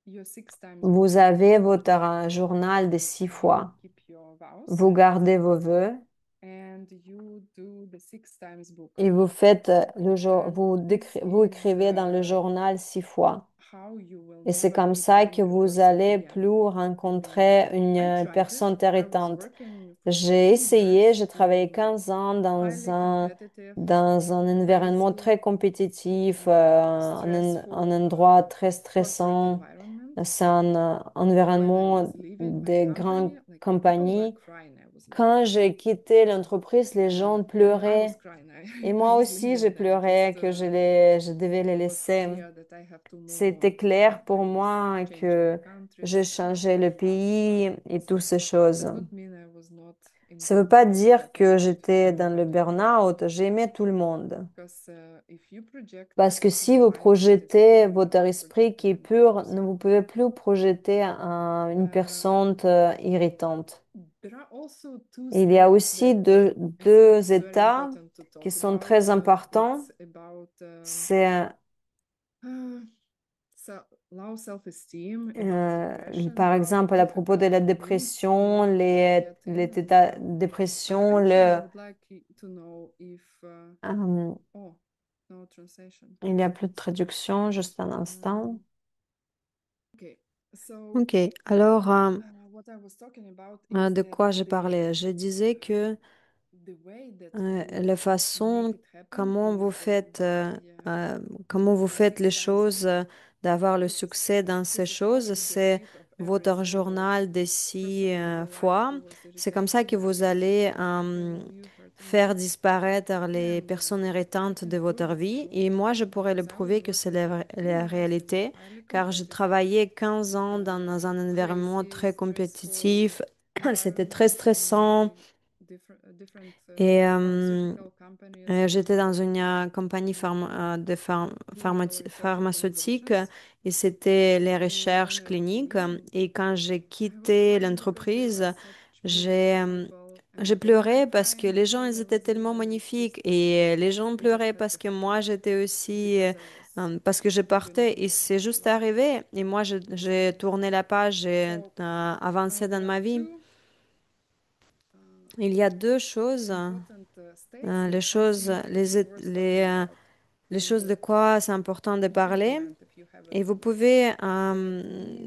Your 6 times book. Vous avez votre journal de 6 fois. You keep your vows Vous gardez vos vœux and you do the 6 times book. et vous faites le jour, And this vous is écrivez dans le journal 6 fois. how you will Et c'est never comme ça que encounter a vous person allez again. plus I mean, rencontrer une I tried it. personne I was irritante. working for J'ai 14 essayé, years j'ai travaillé in 15 ans highly competitive dans un high environnement school, très compétitif, un stressful endroit très corporate stressant. environment. C'est un When I environnement was leaving my des grandes company, like people were compagnies. crying. I was Quand leaving. j'ai quitté l'entreprise, les gens Even I was pleuraient. crying. Et I moi was aussi, j'ai leaving. I just pleuré que je devais les I was laisser. clear that I have to move C'était on. clair I pour was moi changed my que j'ai countries and changé le pays et toutes ces choses. does not mean I was not in Ça ne veut pas burnout. I dire was que not j'étais feeling dans le bad at all. burn-out. J'aimais tout le monde. Because if you project Parce que si your vous mind that is projetez pure, you votre are esprit qui est projecting another pur, ne person. vous pouvez plus projeter une Uh, personne irritante. there are also two Il y a states aussi that I think deux it's very états important to qui talk sont about. très importants. It's about C'est uh, low self-esteem, about depression, par about exemple à propos de la difficult moods dépression, you get les in. états de But dépression, actually, I would like to know if euh, oh, no translation. il n'y a plus de traduction, juste un instant. Um, okay, so Ok, alors what I was talking about is de that quoi je parlais? Je disais que the way that la you make façon it happen comment vous is faites, by the les six times choses, book. d'avoir le It's succès dans ces choses, physicality the c'est trait of every votre single journal de person in your life fois. who was C'est comme ça irritating. que vous allez Maybe you heard faire about it. disparaître les And personnes I irritantes can de prove votre it's vie. true Et moi, je pourrais le because I was prouver que c'est working for la 14 years in réalité, highly car j'ai competitive, travaillé 15 ans dans un environnement crazy, très stressful compétitif. C'était très environment in stressant. different Et pharmaceutical companies j'étais and dans une compagnie research pharmaceutique organizations. et c'était les And when recherches I was cliniques. leaving, Et quand j'ai I was quitté crying because they were l'entreprise, such beautiful j'ai people j'ai and they were pleuré parce que fine les gens, ils étaient colleagues tellement and this magnifiques et les gens we just pleuraient had parce to que forget moi, j'étais aussi, because I was parce que je moving partais et forward in c'est my juste life. arrivé. Et moi, j'ai tourné la page, j'ai So avancé dans there are ma vie. two uh, Il y a deux choses, important states that les I choses, think it's worth talking about les and choses de quoi c'est important de you can parler. comment if you have it. Et vous pouvez That is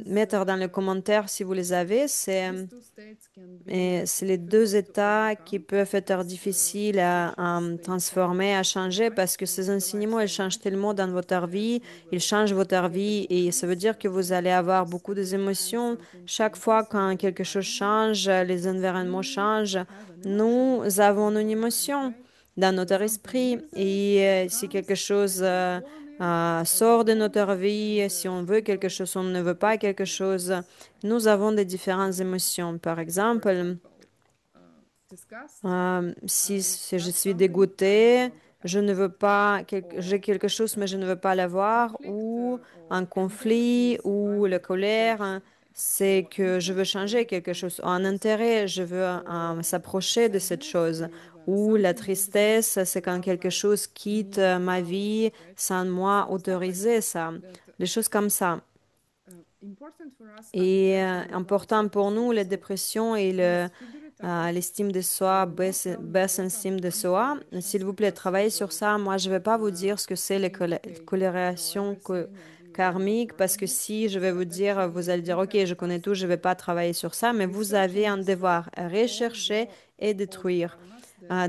mettre dans les commentaires si vous les avez. these two states can be C'est les deux difficult to états qui overcome peuvent être because difficiles à teachings they transformer, change à your changer, life parce que and ces the life enseignements, ils so changent much tellement dans votre that vie, you ils will changent votre get vie et ça veut emotions dire que vous allez avoir because beaucoup every time d'émotions. something Chaque fois changes in quand your quelque chose environment change, les environnements you changent, have an emotion nous avons in une your mind, émotion right? dans So notre something esprit enters, et it si quelque comes, chose and you want it or you sort de don't, notre vie, and si on veut quelque people chose, on ne veut have pas different quelque chose, feelings. nous avons des différentes Uh, émotions. Par for exemple, example, disgust. If si je have suis something, I don't dégoûtée, want to have je ne it. veux pas, j'ai Or quelque chose, mais je ne veux pas l'avoir, conflict ou un or anger conflit, is I ou la want to change colère, something. c'est Or que je veux interest, I changer want to quelque come chose. to En this. intérêt, je veux Or s'approcher de cette sadness chose. is when Ou la something leaves me tristesse, c'est quand without quelque like chose quitte me ma allowing vie it, right? sans moi So stuff like autoriser that. ça. That Des choses comme ça. Et important pour nous, la dépression et l'estime de soi, baisse estime de soi. S'il vous plaît, travaillez sur ça. Moi, je ne vais pas vous dire ce que c'est les colorations karmiques parce que si je vais vous dire, vous allez dire, OK, je connais tout, je ne vais pas travailler sur ça, mais vous avez un devoir à rechercher et détruire.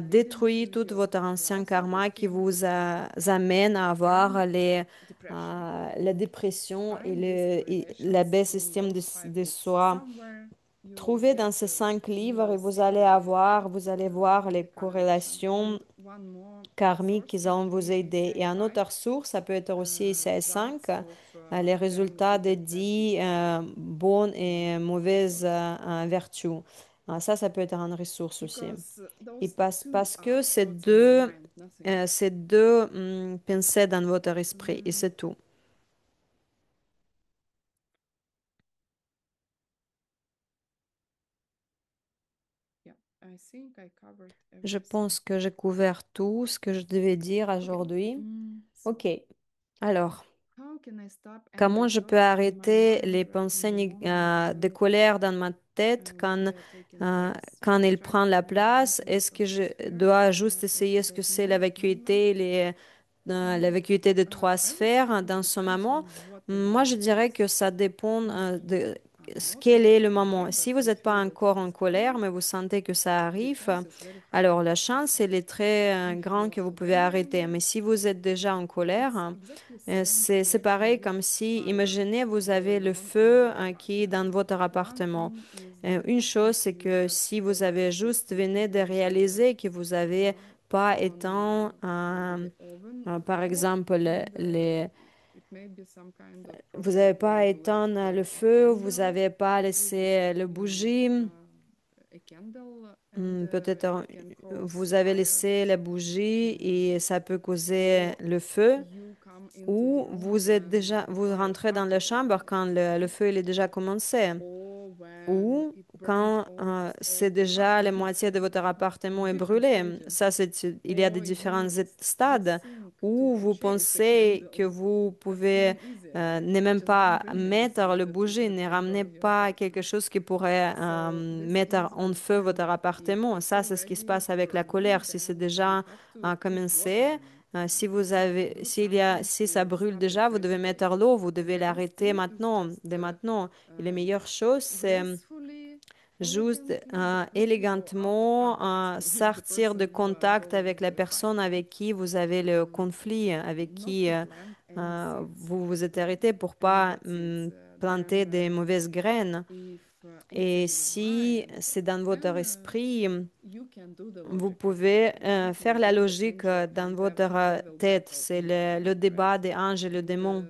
Détruire tout votre ancien karma qui vous amène à avoir la dépression et, et la baisse estime de soi. Trouvez dans ces 5 livres et vous allez voir les corrélations karmiques qui vont vous aider. Et une autre source, ça peut être aussi ICS-5, les résultats des 10 bonnes et mauvaises vertus. Ça peut être une ressource aussi. Et parce que c'est deux pensées dans votre esprit et c'est tout. Je pense que j'ai couvert tout ce que je devais dire aujourd'hui. Ok, alors, comment je peux arrêter les pensées de colère dans ma tête quand il prend la place? Est-ce que je dois juste essayer ce que c'est la vacuité, la vacuité de 3 sphères dans ce moment? Moi, je dirais que ça dépend de quel est le moment. Si vous n'êtes pas encore en colère, mais vous sentez que ça arrive, alors la chance, elle est très grande que vous pouvez arrêter. Mais si vous êtes déjà en colère, c'est pareil comme si, imaginez, vous avez le feu qui est dans votre appartement. Une chose, c'est que si vous avez juste venu de réaliser que vous avez pas éteint, par exemple, vous n'avez pas éteint le feu, vous n'avez pas laissé le bougie. Peut-être vous avez laissé la bougie et ça peut causer le feu. Ou vous rentrez dans la chambre quand le feu il est déjà commencé. Ou quand c'est déjà la moitié de votre appartement est brûlé. Il y a des différents stades où vous pensez que vous pouvez ne même pas mettre le bougie, ne ramener pas quelque chose qui pourrait mettre en feu votre appartement. Ça, c'est ce qui se passe avec la colère. Si c'est déjà commencé, si ça brûle déjà, vous devez mettre l'eau, vous devez l'arrêter maintenant, dès maintenant. Et la meilleure chose, c'est juste élégantement sortir de contact avec la personne avec qui vous avez le conflit, avec qui vous vous êtes arrêté pour pas planter des mauvaises graines. Et si c'est dans votre esprit, vous pouvez faire la logique dans votre tête. C'est le débat des anges et le démon.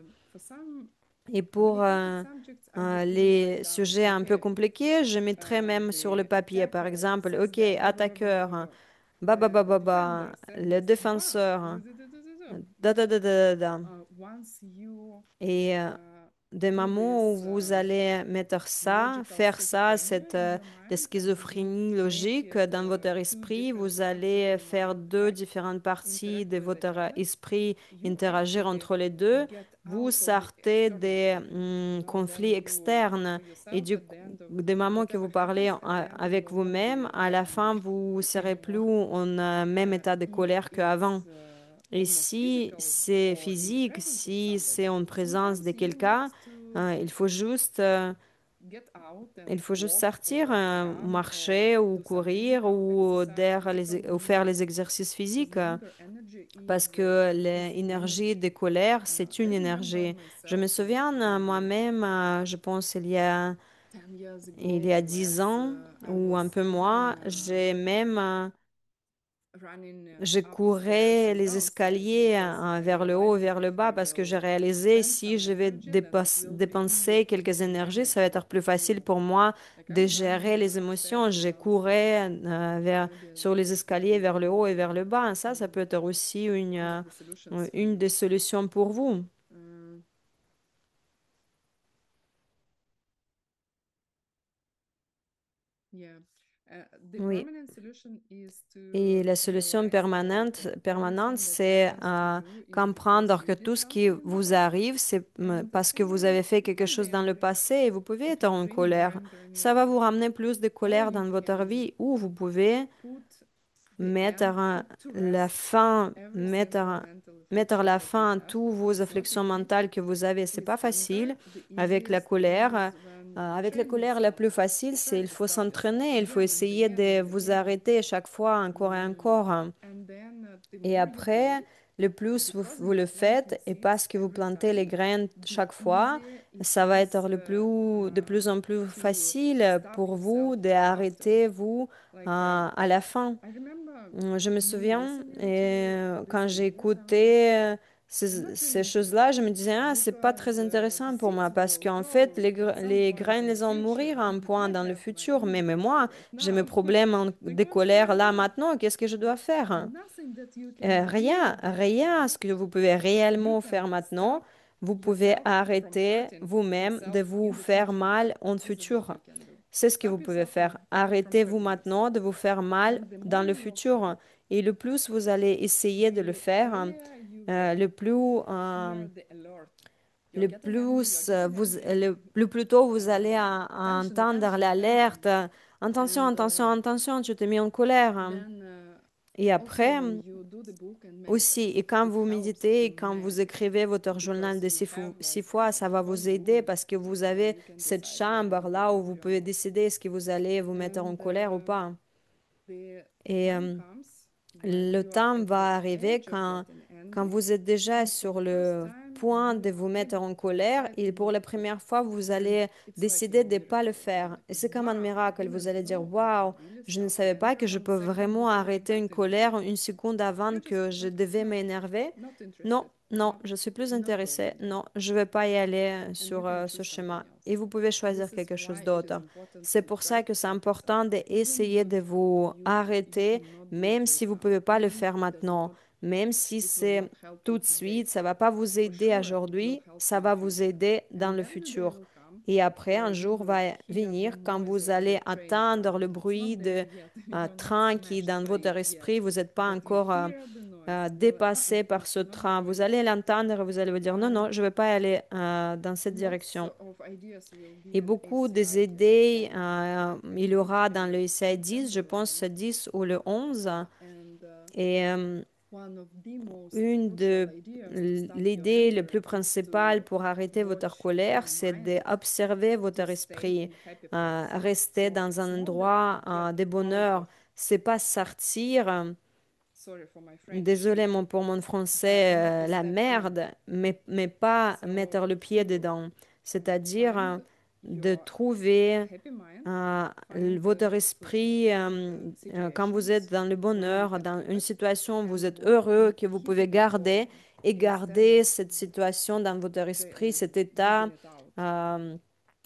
Et pour les sujets un peu compliqués, je mettrais même sur le papier, par exemple, OK, attaqueur, le défenseur, da da da da da. Da. Et des moments où vous allez mettre ça, faire ça, cette la schizophrénie logique dans votre esprit, vous allez faire deux différentes parties de votre esprit, interagir entre les deux. Vous sortez des conflits externes et des moments que vous parlez avec vous-même, à la fin, vous serez plus en même état de colère qu'avant. Et si c'est physique, si c'est en présence de quelqu'un, il faut il faut juste sortir, marcher ou courir ou faire les exercices physiques parce que l'énergie de colère, c'est une énergie. Je me souviens moi-même, je pense il y a 10 ans ou un peu moins, je courais les escaliers vers le haut, vers le bas, parce que j'ai réalisé si je vais dépenser quelques énergies, ça va être plus facile pour moi de gérer les émotions. Je courais sur les escaliers vers le haut et vers le bas. Ça peut être aussi une des solutions pour vous. The Oui. permanent solution is Et to la solution realize that permanente, everything that c'est happens to you is because comprendre que you tout did ce qui something in the vous past. arrive, c'est And parce que vous avez fait quelque one chose dans le day passé et vous pouvez it être will en bring more colère. anger in your Ça va vous life. ramener plus de Or colère you dans votre can vie ou vous pouvez put the mettre end, put to la rest fin, every single mettre, mental mettre affliction la that you fin à have. toutes vos It's not afflictions easy. mentales que vous avez. C'est With pas anger, facile the avec la easiest thing colère. is when Avec la train colère, la yourself. plus facile, c'est Try il to faut stop yourself s'entraîner, il faut again and essayer again de and vous again. arrêter chaque fois encore et encore. And then the Et more you do après, it, le plus because vous you le plant faites your et seeds parce que vous every plantez les time, graines the chaque fois, easier it ça va is être de plus en plus to facile stop pour yourself vous after. d'arrêter vous Like à la fin. I remember Je me me souviens, listening et to quand these j'ai ideas, I was like, écouté I'm not really ces interested choses-là, je me disais, ah, c'est pas because très the intéressant pour moi seeds parce will qu'en fait, grow at some les point graines, in the les vont future, mourir à un but point I dans le have my futur. own Mais issues moi, right j'ai mes now. problèmes Like, de what should I colère là do? maintenant. Qu'est-ce que je dois faire? Nothing that you can Rien, really do right rien. Ce now. que vous pouvez You réellement can faire maintenant, stop vous pouvez yourself from arrêter hurting vous-même de yourself vous in the faire future. mal en This is what futur. you can do. C'est ce que vous Stop pouvez yourself faire. from Arrêtez-vous hurting maintenant yourself. de vous faire mal And the dans more le you will try, futur. Et le plus vous allez essayer de le the faire, earlier you euh, le will plus, euh, hear the alert. You're le getting angry, plus, you're getting vous, angry. le plus tôt vous allez Attention, entendre attention, attention. l'alerte. Attention, And attention, attention, tu t'es mis en colère. then Et also après, when you do the book and aussi, manifest, et quand it vous helps méditez, et to quand vous manifest écrivez votre journal because de you have six like fois, ça va one vous aider room parce que vous where avez you can cette decide whether chambre you will là où vous angry or pouvez not. décider est-ce que vous allez vous mettre en And colère ou pas. the Et time comes when le you are temps at the va arriver edge of getting quand angry, vous êtes déjà and for sur the first le time point you de vous are mettre able en to colère decide et to pour do la it. première fois, vous And allez it's like décider de ne pas le miracle. You're faire. like, Et c'est comme un wow, I miracle. Vous didn't allez dire, know I could waouh, really je ne stop savais pas anger que je one peux second vraiment before I arrêter une got into colère it. une seconde avant You just que je like, devais no, m'énerver. not Non, interested. non, No, je suis plus no intéressée. problem. Non, je ne vais pas y aller And you sur can ce choose schéma. something else. Et vous pouvez choisir This is quelque chose why it is d'autre. important C'est to pour try ça to que c'est stop yourself, important even d'essayer de if vous you arrêter, cannot do it même right si vous ne now, pouvez pas le even faire if it doesn't maintenant, not même si it will c'est not help tout you de today. suite, ça va pas vous For aider sure, it will aujourd'hui, help ça you in the va vous future. aider dans And le then the day futur. will come Et après, where un you jour will va hear the venir quand noise vous of allez the train attendre le coming. It's bruit not there de yet. You're not train qui est smashed dans by votre it yet. esprit. Vous n'êtes pas But you encore hear the noise and you're like, dépassé par ce it's not train. Vous going allez well. l'entendre et vous allez vous dire non, non, je ne vais pas aller dans cette Lots direction. of ideas will be Et in beaucoup des ACI idées, il y in aura dans le ICI December 10, je pense maybe. 10 ou le 11. And Et one of the most une crucial de ideas to stop your l'idée le anger plus is principale to pour arrêter votre watch colère, your c'est mind d'observer to votre stay esprit, in happy place. rester So dans it's un not that endroit you get de out bonheur. of, C'est pas sortir, sorry for my French, désolé shit, pour mon but français, not to la step in merde, it. mais pas So mettre le pied to dedans. C'est-à-dire find de your trouver happy mind, euh, find votre esprit, the quand vous êtes situations dans le where you bonheur, get dans une good situation où vous and êtes work heureux, on que vous pouvez keeping it garder going et instead garder of cette situation dans votre esprit, cet état. giving it out. euh,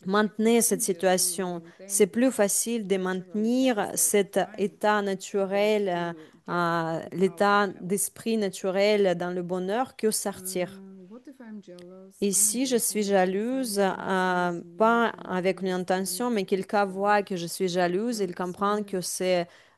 It's Maintenez cette easier to situation. C'est maintain plus this facile de naturally happy maintenir state of cet mind état that naturel, to get it out of l'état hell. d'esprit naturel dans le bonheur que sortir. What if I'm jealous, Et si je suis unintentionally, and jalouse, somebody sees me pas and avec une understands intention, mais quelqu'un wrong, voit que je suis jalouse, il helps comprend me, que it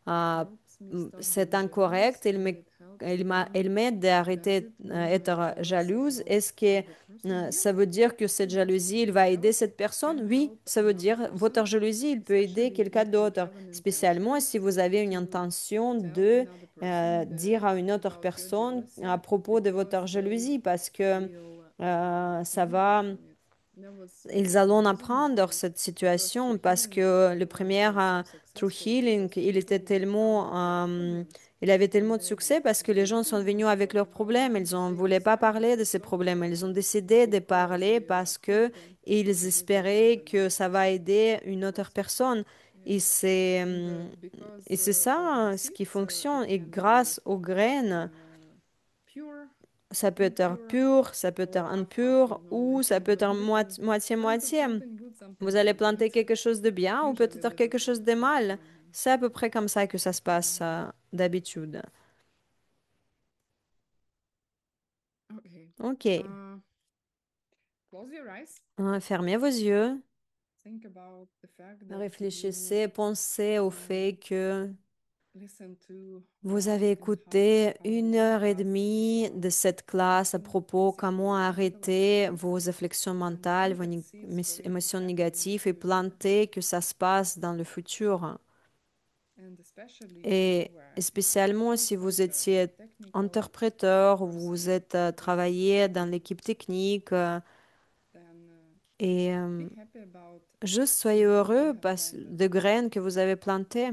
euh, helps me stop c'est being jealous incorrect, and it helps me. il m'aide Does d'arrêter it mean I'm d'être jealous jalouse. about Est-ce que other person? ça Yes, veut dire que cette yes. jalousie, il va aider Jealous cette personne? can Oui, help ça veut another dire person, votre jalousie, il peut aider especially quelqu'un if you d'autre, have an spécialement intention si vous avez une to intention tell de another person dire that à une autre about your personne à jealousy propos de because votre they jalousie, parce que will ça benefit va. from it. That was Ils allons the reason apprendre my cette first situation true parce healing que le premier was so True successful Healing, because people found their problems il avait and tellement de they succès parce que les gens sont venus refused to avec talk leurs about problèmes. them. Ils ne They voulaient pas decided parler to de ces stop problèmes. Ils ont décidé de because parler they were parce que coping ils with their own espéraient que ça va annoyances. aider une autre Also, personne. Et yeah. c'est And hum, because et c'est of the ça ce qui seeds, fonctionne. it Et can be grâce aux graines, pure, ça peut être impure, pur, ça peut être or half half. impur You know, ou like ça you peut être grow it and sometimes moitié-moitié. something good, Vous something allez bad, and planter quelque chose de bien ou usually peut-être this quelque is chose de what's mal. going on. C'est à peu près comme ça que ça se passe d'habitude. Okay. Ok. Uh, Close your eyes. Fermez vos yeux. think about the fact that you Réfléchissez, pensez au uh, fait que listen to vous avez 1.5 écouté hour 1 heure et demie podcast de cette classe à on propos comment basically mental arrêter health, vos réflexions and mentales, you vos can see it's going to émotions happen in the négatives et future, planter que ça se passe dans le futur. and especially if you Et were spécialement si vous interpreter or étiez technical interpréteur, vous person êtes in the travaillé dans team, l'équipe technique then et be happy about juste the soyez seeds that you heureux have planted, de graines que vous avez plantées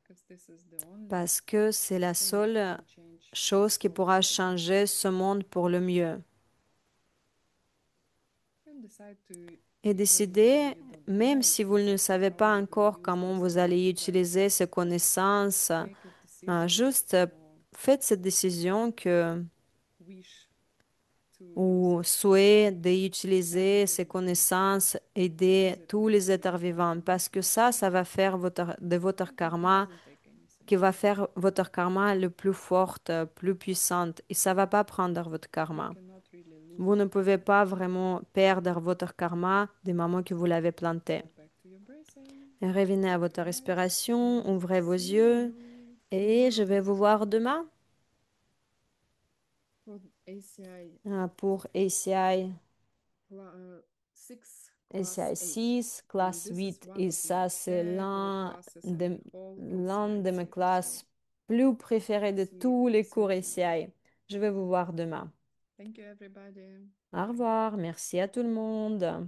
because this is the only parce que c'est la thing that seule can change chose this qui world pourra for the better. changer ce monde pour le mieux. And decide to, Et even maybe décider, you don't même know si vous ne exactly savez how pas you will encore use comment this vous allez knowledge, utiliser ces connaissances, make a decision juste or faites cette décision que wish to use ou it souhait to help d'utiliser ces living things, connaissances, because aider it tous makes les a êtres big vivants, difference, parce que ça va faire de votre and it karma, doesn't take any qui va second. faire votre karma le plus forte, plus puissante, et ça va pas prendre votre You karma. cannot really lose Vous it ne if pouvez you pas vraiment perdre votre karma du moment que vous l'avez planté. go back to your breathing. Et revenez à Close votre your eyes respiration, and ouvrez vos see yeux, you et je tomorrow vais vous voir demain for ACI pour ACI. 6 class ACI 8. 6, And classe this is 8, one et of my ça, c'est favorite classes in the whole l'un ACI de mes series. So classes plus préférées de see tous les see cours you then. ACI. Je vais vous voir demain. Thank you everybody. Au Bye. revoir, merci à tout le monde.